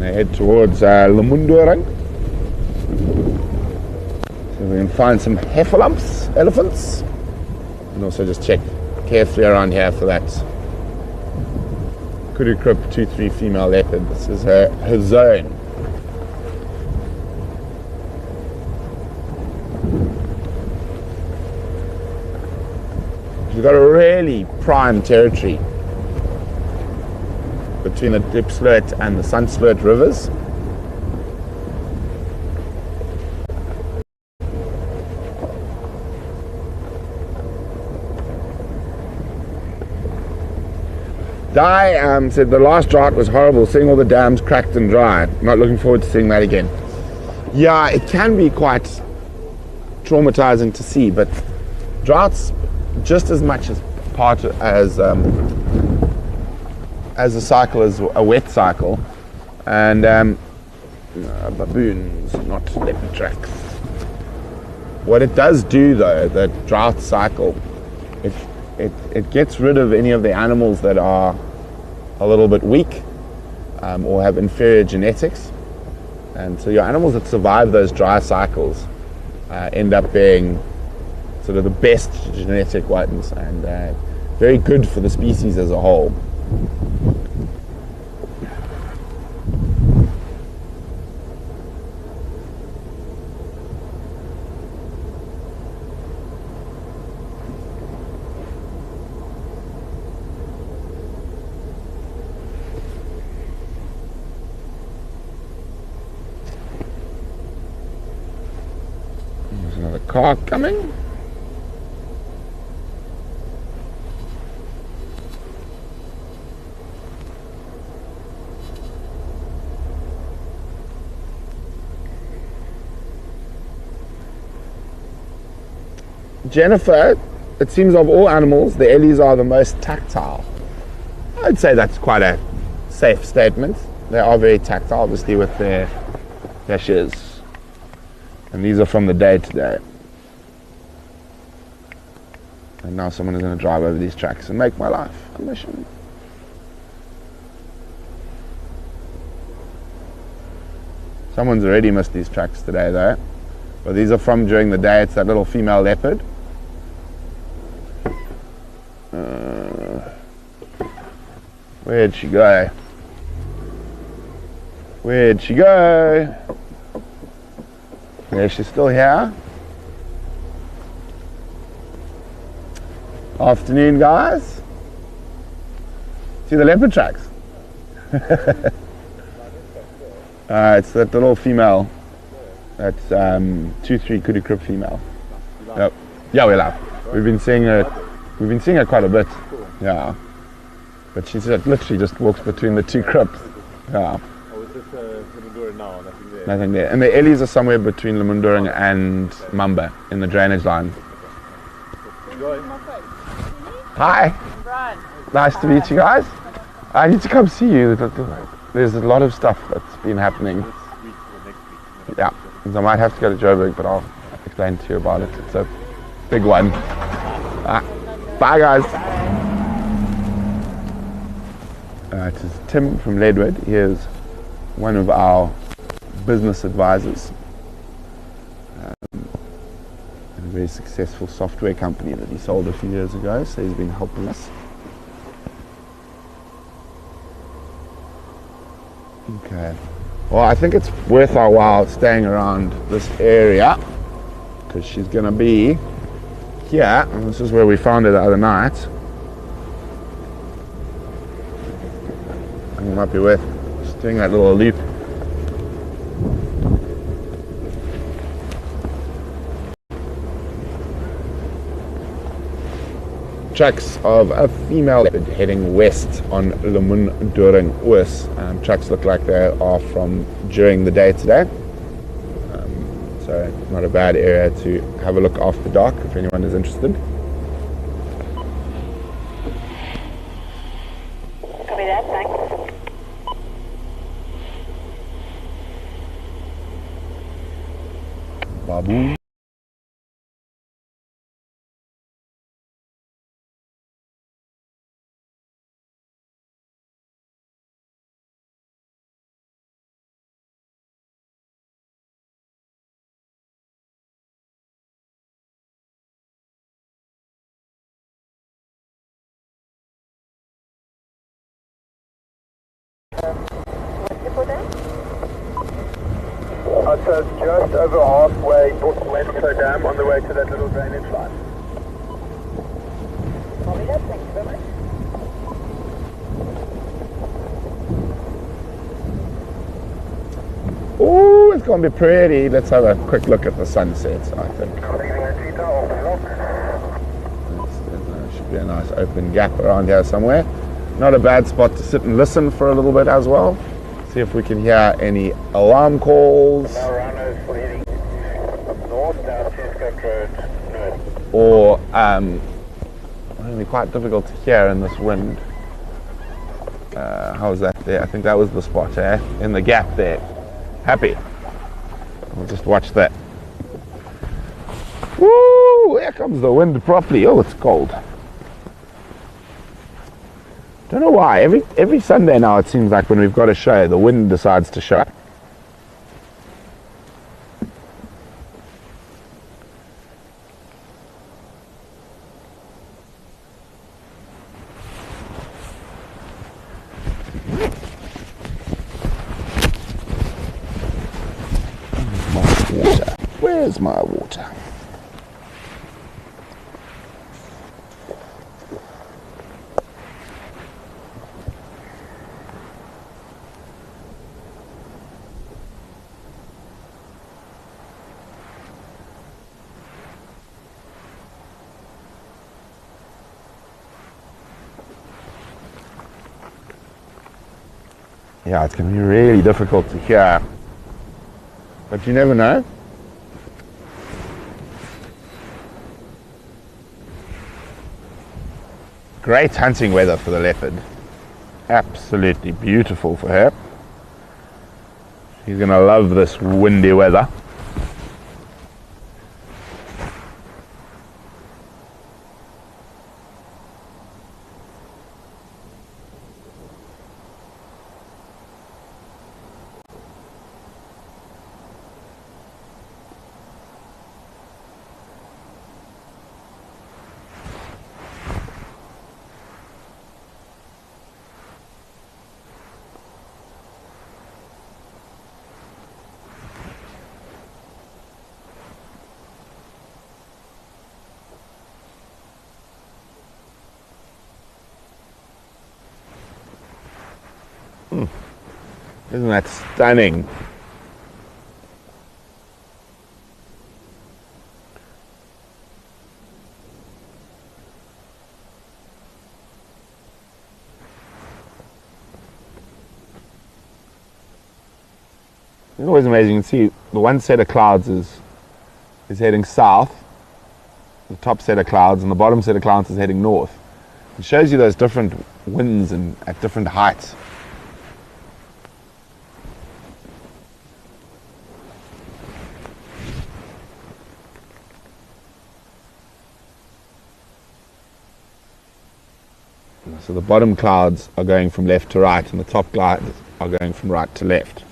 Head towards Lemundoring. So we can find some heffalumps, elephants, and also just check carefully around here for that kudu krip 2-3 female leopard. This is her zone. She's got a really prime territory between the Rietspruit and the Rietspruit rivers. Di said the last drought was horrible, seeing all the dams cracked and dry. Not looking forward to seeing that again. Yeah, it can be quite traumatizing to see, but droughts just as much as part as a cycle as a wet cycle, and baboons, not leopard tracks. What it does do though, the drought cycle, it gets rid of any of the animals that are a little bit weak or have inferior genetics, and so your animals that survive those dry cycles end up being sort of the best genetic ones, and very good for the species as a whole. There's another car coming. Jennifer, it seems of all animals, the ellies are the most tactile. I'd say that's quite a safe statement. They are very tactile, obviously, with their shiz. And these are from the day today. And now someone is going to drive over these tracks and make my life a mission. Someone's already missed these tracks today, though. But these are from during the day. It's that little female leopard. Where'd she go? Where'd she go? Yeah, she's still here. Afternoon, guys. See the leopard tracks? It's that little female. That's 2-3 kudu krip female. Yep. Yeah, we love. We've been seeing her quite a bit. Yeah. But she literally just walks between the two crips. Yeah. Oh, is this Lemundoring now? Nothing there? Nothing there. And the ellies are somewhere between Lemundoring and Mamba in the drainage line. Hi. Brent. Nice to meet you guys. I need to come see you. There's a lot of stuff that's been happening. Yeah. So I might have to go to Joburg, but I'll explain to you about it. It's a big one. Bye, guys. It is Tim from Leadwood. He is one of our business advisors. A very successful software company that he sold a few years ago, so he's been helping us. Okay. Well, I think it's worth our while staying around this area because she's going to be here, and this is where we found her the other night. think it might be worth just doing that little loop. Tracks of a female leopard heading west on Lemun Oos. Tracks look like they are from during the day today. So not a bad area to have a look after dark if anyone is interested. Copy that, thanks. Babu. What's the photo? So just over halfway northwest of the dam on the way to that little drainage line. Copy that, thank you very much. Oh, it's going to be pretty. Let's have a quick look at the sunsets, I think. There should be a nice open gap around here somewhere. Not a bad spot to sit and listen for a little bit as well. See if we can hear any alarm calls. Now runners heading north down Chestnut Road north. Or it's going to be quite difficult to hear in this wind. How was that there? I think that was the spot, in the gap there. Happy. We'll just watch that. Woo! Here comes the wind properly. Oh, it's cold. Don't know why. Every Sunday now it seems like when we've got a show, the wind decides to show up. Where's my water? Yeah, it's going to be really difficult to hear, but you never know. Great hunting weather for the leopard. Absolutely beautiful for her. She's going to love this windy weather. Isn't that stunning? It's always amazing. You can see the one set of clouds is heading south, the top set of clouds, and the bottom set of clouds is heading north. It shows you those different winds and at different heights. So the bottom clouds are going from left to right and the top clouds are going from right to left.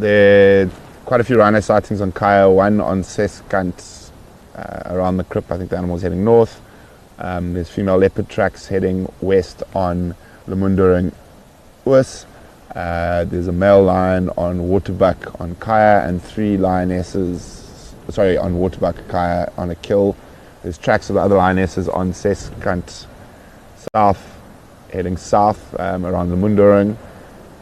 There are quite a few rhino sightings on Kaya, one on Seskant around the Krip. I think the animal's heading north. There's female leopard tracks heading west on Lemunda and Oos. There's a male lion on Waterbuck on Kaya and 3 lionesses, on Waterbuck, Kaya on a kill. There's tracks of the other lionesses on Seskant south, heading south around the Mundurung,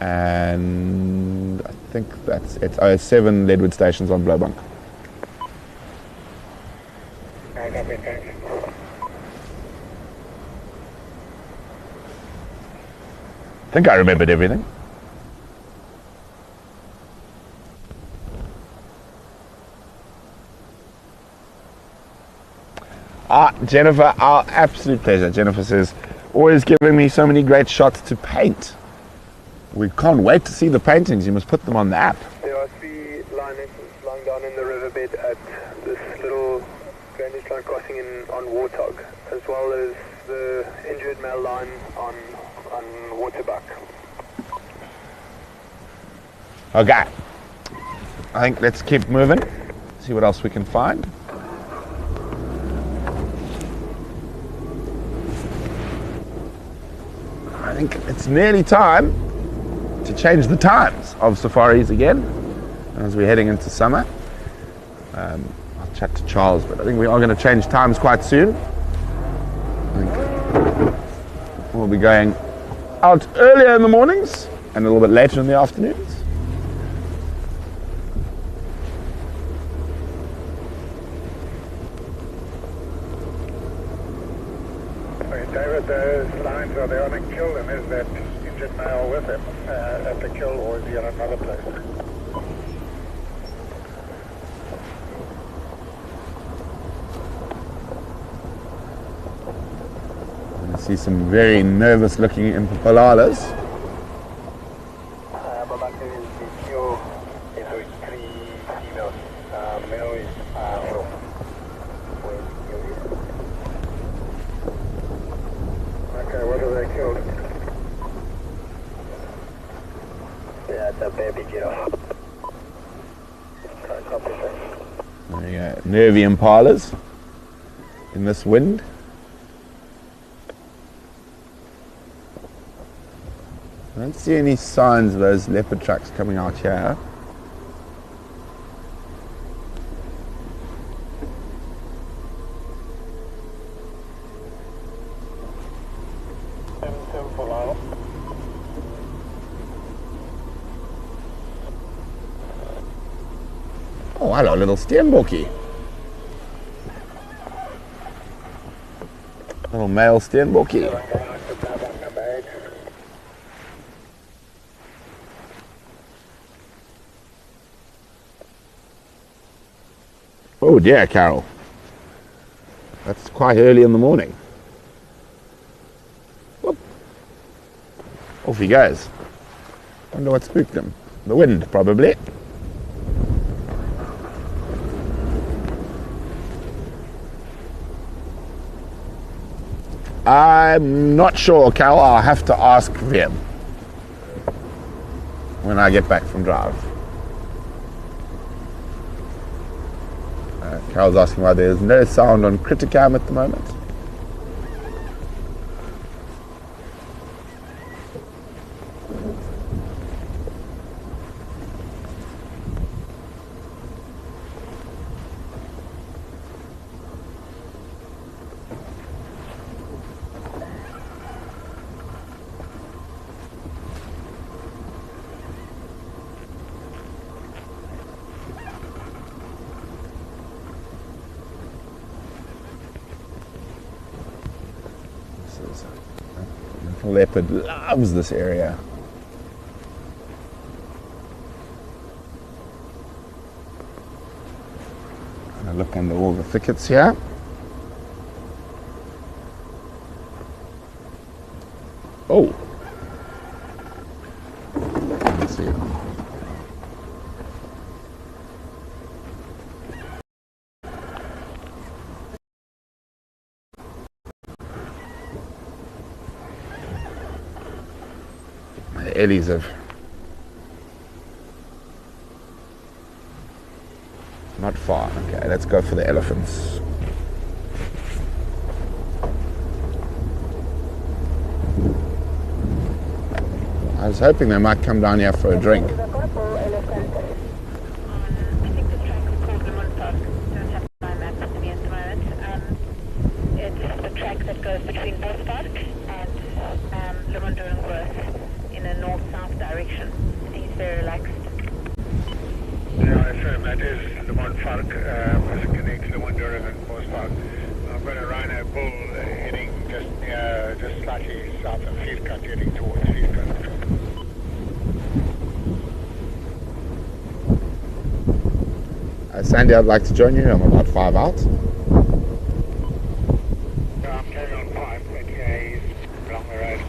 and I think that's it. 7 leadwood stations on Blowbank. I think I remembered everything. Jennifer, our absolute pleasure. Jennifer says, always giving me so many great shots to paint. We can't wait to see the paintings. You must put them on the app. There are 3 lionesses lying down in the riverbed at this little drainage line crossing on Warthog, as well as the injured male lion on Waterbuck. Okay. I think let's keep moving. See what else we can find. I think it's nearly time to change the times of safaris again as we're heading into summer. I'll chat to Charles, but I think we are going to change times quite soon. I think we'll be going out earlier in the mornings and a little bit later in the afternoons. David, those lions, are they on a kill, and is that injured male with him at the kill, or is he at another place? I see some very nervous looking impalalas. Okay, what have they killed? Yeah, it's a baby giraffe. There you go. Nervy impalas in this wind. I don't see any signs of those leopard tracks coming out here. Oh, hello, little steenbokkie. Little male steenbokkie. Oh dear, Carol. That's quite early in the morning. Whoop. Off he goes. Wonder what spooked him. The wind, probably. I'm not sure, Carol. I'll have to ask them when I get back from drive. Carol's asking why there's no sound on Criticam at the moment. Leopard loves this area. Gonna look under all the thickets here. Oh, let's see. Eddies have Not far. Okay, let's go for the elephants. I was hoping they might come down here for a drink. I think the track is called the Montauk. Don't have my map with me at the moment. It's the track that goes between Bospark and Lowveld and Gareth in a north-south direction. He's very relaxed. Yeah, I affirm that is the Montauk, as it connects Lowveld and Bospark. I've got a rhino bull heading just slightly south of Field heading towards Field. Sandy, I'd like to join you. I'm about 5 out. I'm carrying on 5, but yeah, he's along the road.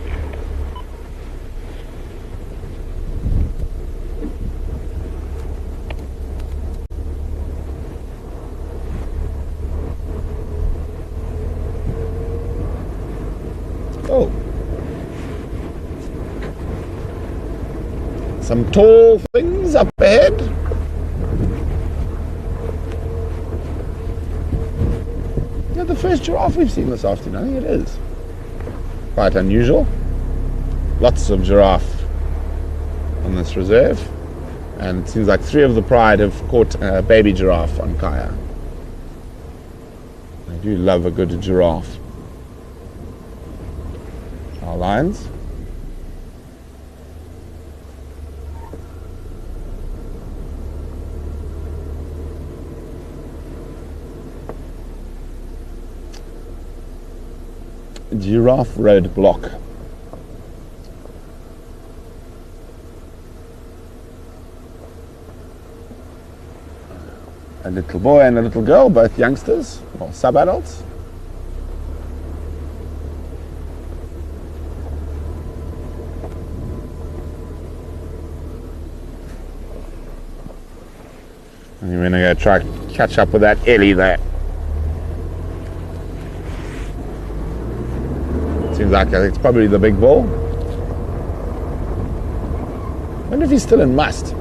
Oh. Some tall things up ahead. The first giraffe we've seen this afternoon. I think it is quite unusual. Lots of giraffe on this reserve, and it seems like 3 of the pride have caught a baby giraffe on Kaya. I do love a good giraffe. Our lions. Giraffe roadblock. A little boy and a little girl, both youngsters or sub-adults. And we're going to go try catch up with that Ellie there. Seems like it's probably the big bull. I wonder if he's still in must.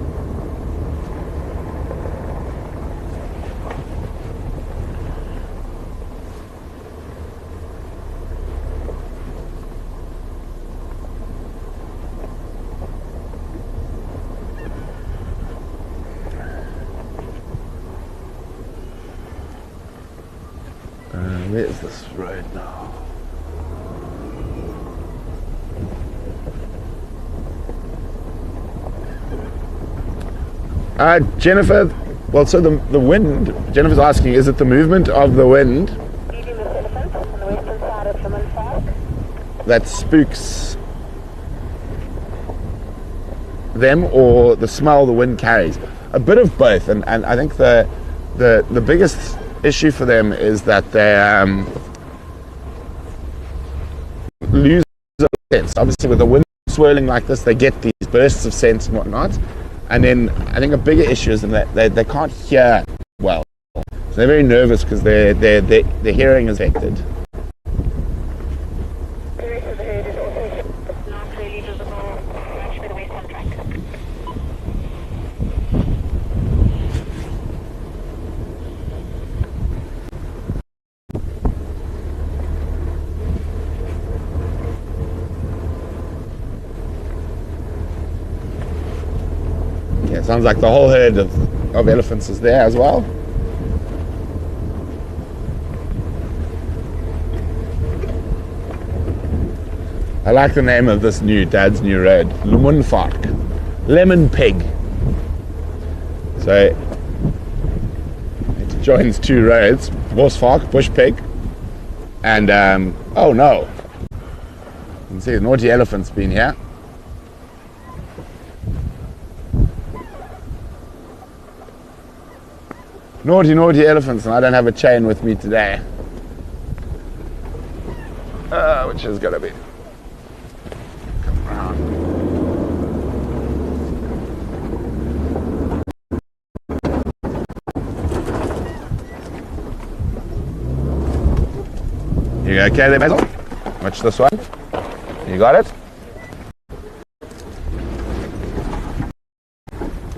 Where's this road now? Jennifer, well, so the wind, Jennifer's asking, is it the movement of the wind Leading this elephant on the western side of the Montauk. that spooks them, or the smell the wind carries? A bit of both, and I think the biggest issue for them is that they lose sense. Obviously, with the wind swirling like this, they get these bursts of sense and whatnot. And then I think a bigger issue is that they can't hear well. So they're very nervous because their hearing is affected. The rest of the herd is also not really visible much for the western track. Yeah, sounds like the whole herd of elephants is there as well. I like the name of this Dad's new road, Lemonvark, Lemon Pig. So it joins 2 roads, Bosvark, Bush Pig, and oh no, you can see the naughty elephant's been here. Naughty elephants, and I don't have a chain with me today. Which is going to be... Come around. You okay there, Basil? Watch this one. You got it?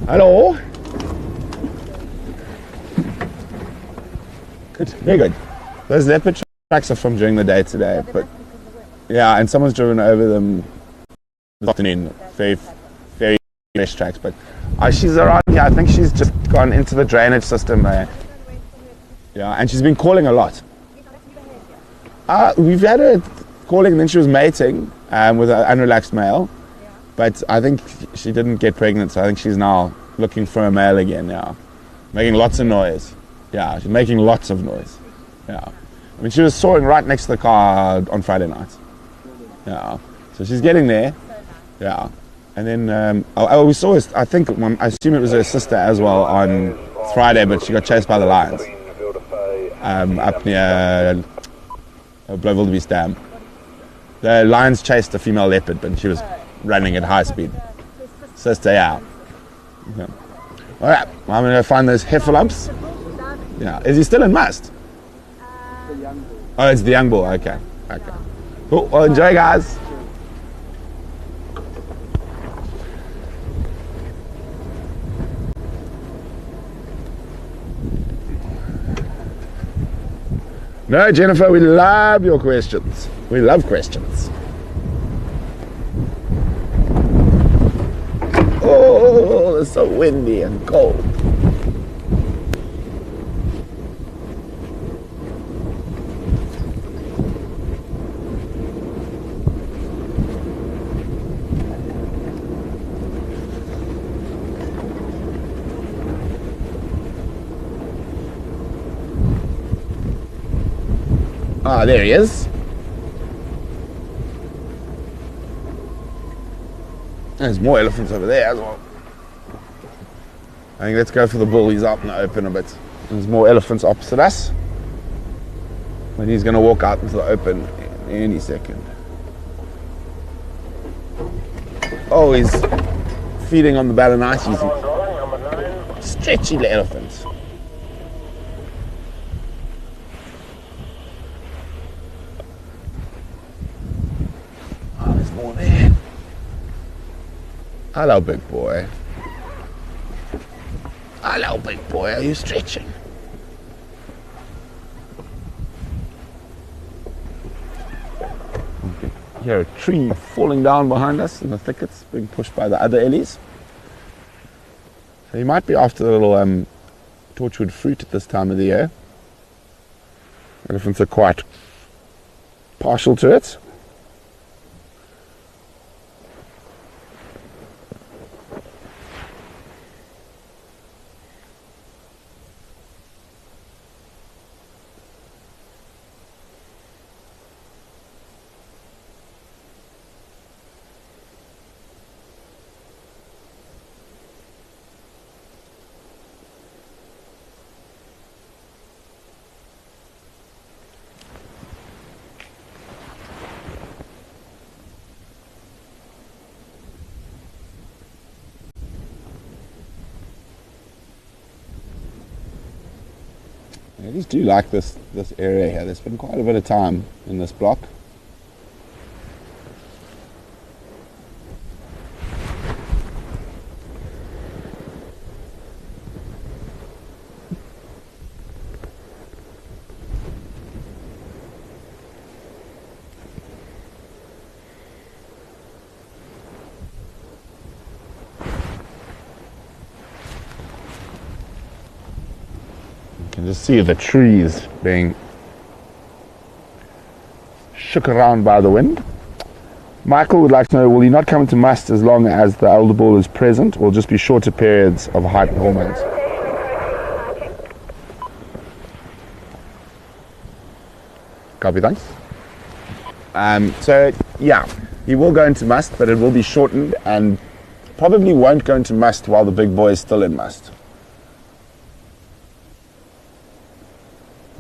Hello? Very good. Those leopard tracks are from during the day today, but yeah, and someone's driven over them this afternoon. Very, very fresh tracks, but she's around here. I think she's just gone into the drainage system there. Yeah, and she's been calling a lot. We've had her calling, and then she was mating with an unrelaxed male, but I think she didn't get pregnant, so I think she's now looking for a male again now. Making lots of noise. Yeah, she's making lots of noise. Yeah. I mean, she was soaring right next to the car on Friday night. Yeah. So she's getting there. Yeah. And then we saw her, I assume it was her sister as well on Friday, but she got chased by the lions. Up near Lowveld of South Africa. The lions chased a female leopard, but she was running at high speed. Sister, yeah. Okay. All right, I'm going to find those heifer lumps. Yeah, is he still in must? Oh, it's the young bull. Okay. Cool. Well, enjoy, guys. No, Jennifer, we love your questions. We love questions. Oh, it's so windy and cold. Ah, there he is. There's more elephants over there as well. I think let's go for the bull. He's out in the open a bit. There's more elephants opposite us. But he's going to walk out into the open any second. Oh, he's feeding on the balanites. Stretchy elephants. Oh, there's more there. Hello, big boy. Hello, big boy. Are you stretching? Hear a tree falling down behind us in the thickets, being pushed by the other ellies. So he might be after the little torchwood fruit at this time of the year. Elephants are quite partial to it. I just do like this area here. There's been quite a bit of time in this block. You can just see the trees being shook around by the wind. Michael would like to know, will he not come into must as long as the elder bull is present, or just be shorter periods of heightened hormones? Copy, thanks. So, yeah, he will go into must, but it will be shortened, and probably won't go into must while the big boy is still in must.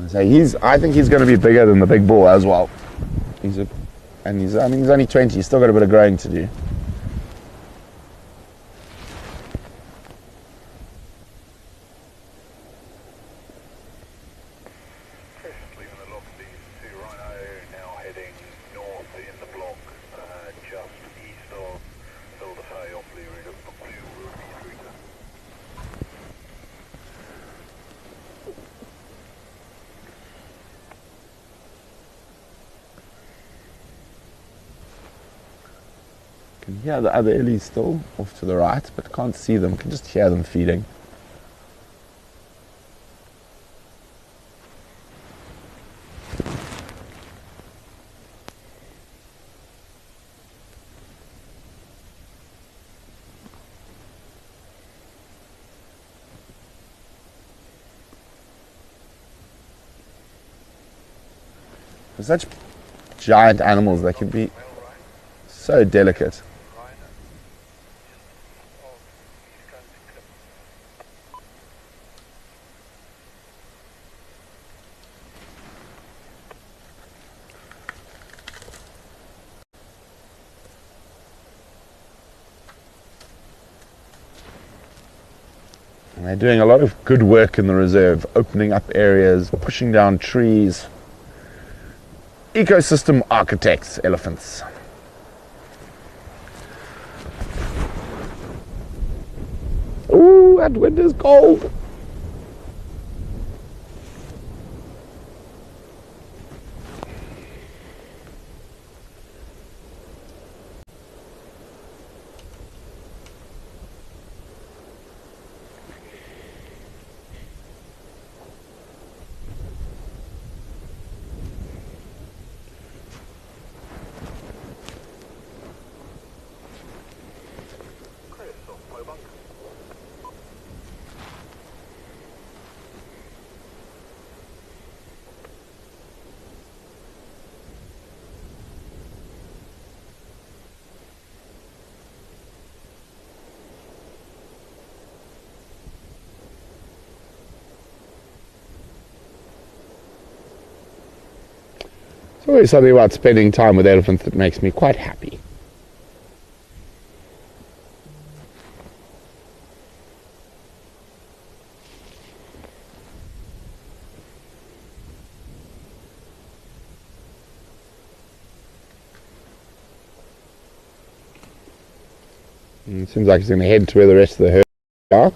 So I think he's going to be bigger than the big bull as well. He's only 20. He's still got a bit of growing to do. Yeah, the other ellies still off to the right, but can't see them, can just hear them feeding. For such giant animals, they can be so delicate. And they're doing a lot of good work in the reserve, opening up areas, pushing down trees. Ecosystem architects, elephants. Ooh, that wind is cold. There's always something about spending time with elephants that makes me quite happy. It seems like he's going to head to where the rest of the herd are.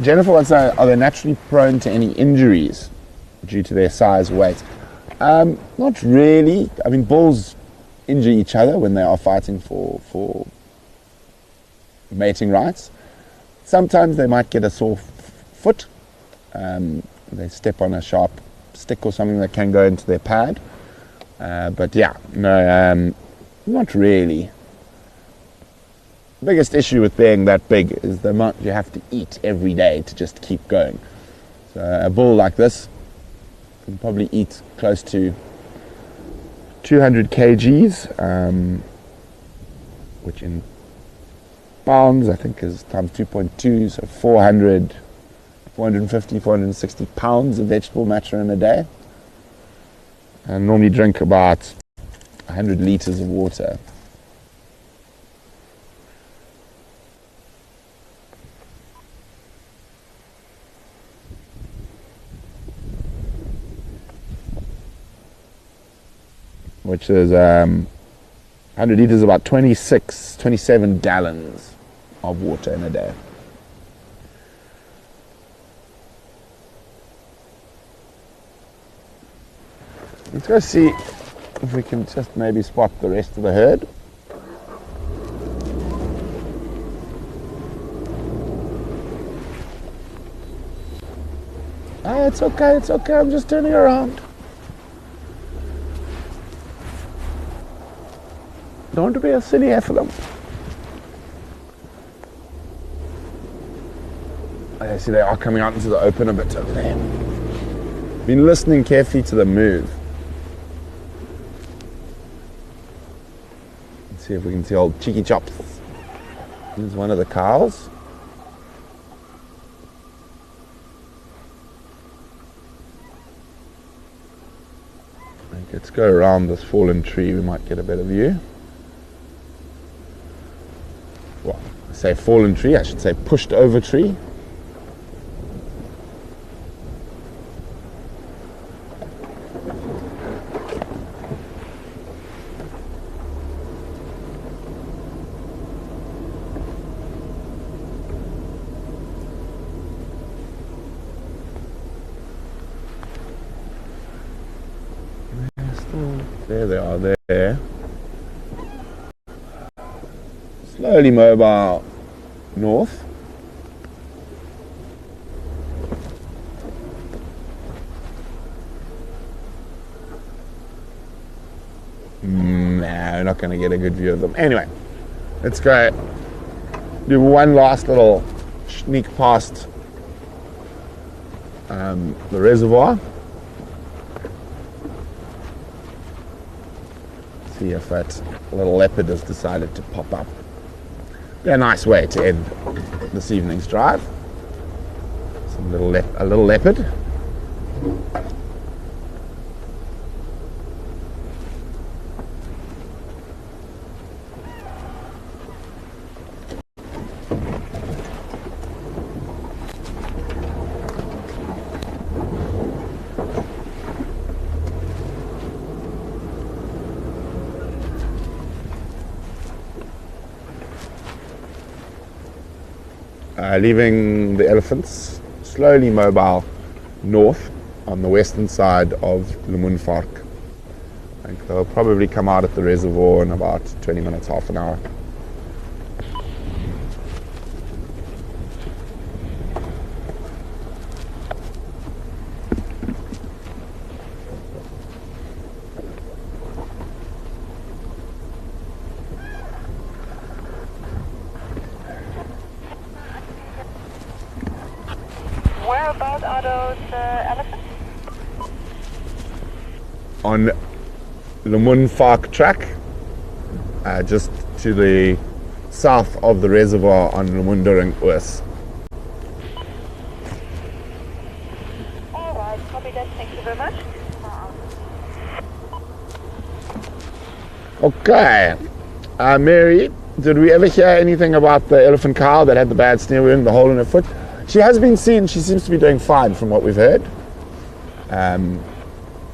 Jennifer wants to know, are they naturally prone to any injuries due to their size, weight? Not really. I mean, bulls injure each other when they are fighting for mating rights. Sometimes they might get a sore foot. They step on a sharp stick or something that can go into their pad. But yeah, no, not really. The biggest issue with being that big is the amount you have to eat every day to just keep going. So a bull like this can probably eat close to 200 kgs, which in pounds I think is times 2.2, so 450, 460 pounds of vegetable matter in a day. And normally drink about 100 litres of water. Which is 100 litres, about 27 gallons of water in a day. Let's go see if we can just maybe spot the rest of the herd. Oh, it's okay, I'm just turning around. Don't be a silly effluent. I see they are coming out into the open a bit over there. Been listening carefully to the move. Let's see if we can see old Cheeky Chops. Here's one of the cows. Let's go around this fallen tree, we might get a better view. Well, I say fallen tree, I should say pushed over tree. There they are there. Slowly mobile north. No, we're not going to get a good view of them. Anyway, let's go do one last little sneak past the reservoir. See if that little leopard has decided to pop up. Be a nice way to end this evening's drive. A little leopard. Leaving the elephants, slowly mobile north on the western side of Lemunfark. I think they'll probably come out at the reservoir in about 20 minutes, half an hour. Whereabouts are those elephants? On Lemunfark track, just to the south of the reservoir on Lemunduring-Oos. All right, copy that. Thank you very much. Okay, Mary, did we ever hear anything about the elephant cow that had the bad snare wound, the hole in her foot? She has been seen, she seems to be doing fine from what we've heard.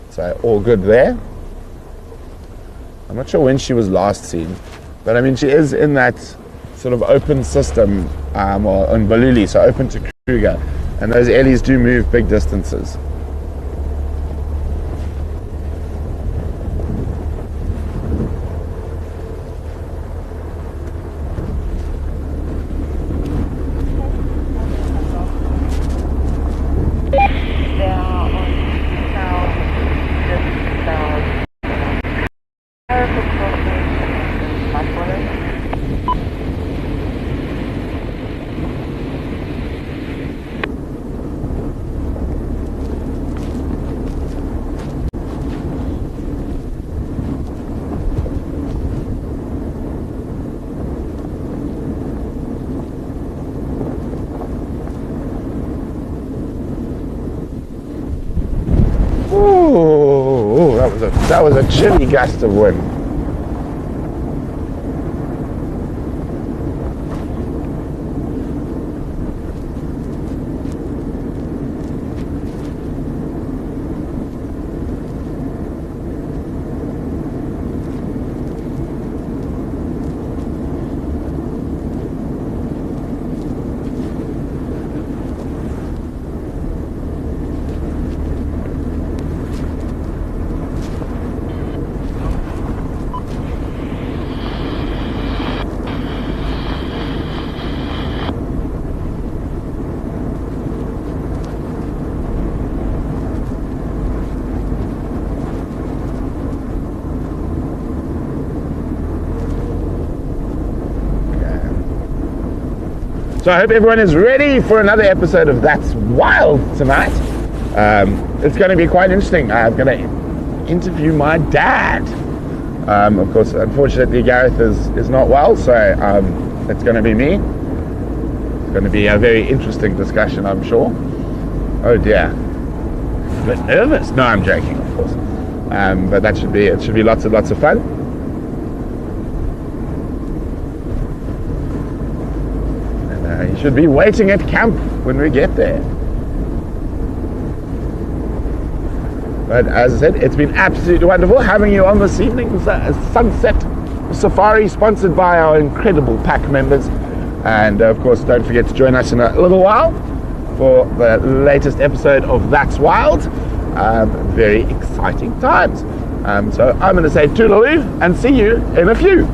So all good there. I'm not sure when she was last seen, but I mean she is in that sort of open system, or on Baluli, so open to Kruger, and those ellies do move big distances. That was a chilly gust of wind. So I hope everyone is ready for another episode of That's Wild tonight. It's going to be quite interesting. I'm going to interview my dad. Of course, unfortunately, Gareth is not well, so it's going to be me. It's going to be a very interesting discussion, I'm sure. Oh dear. A bit nervous. No, I'm joking, of course. But that should be it. Should be lots and lots of fun. And you should be waiting at camp when we get there. But as I said, it's been absolutely wonderful having you on this evening's sunset safari, sponsored by our incredible pack members. And of course, don't forget to join us in a little while for the latest episode of That's Wild. Very exciting times. So I'm going to say toodaloo and see you in a few.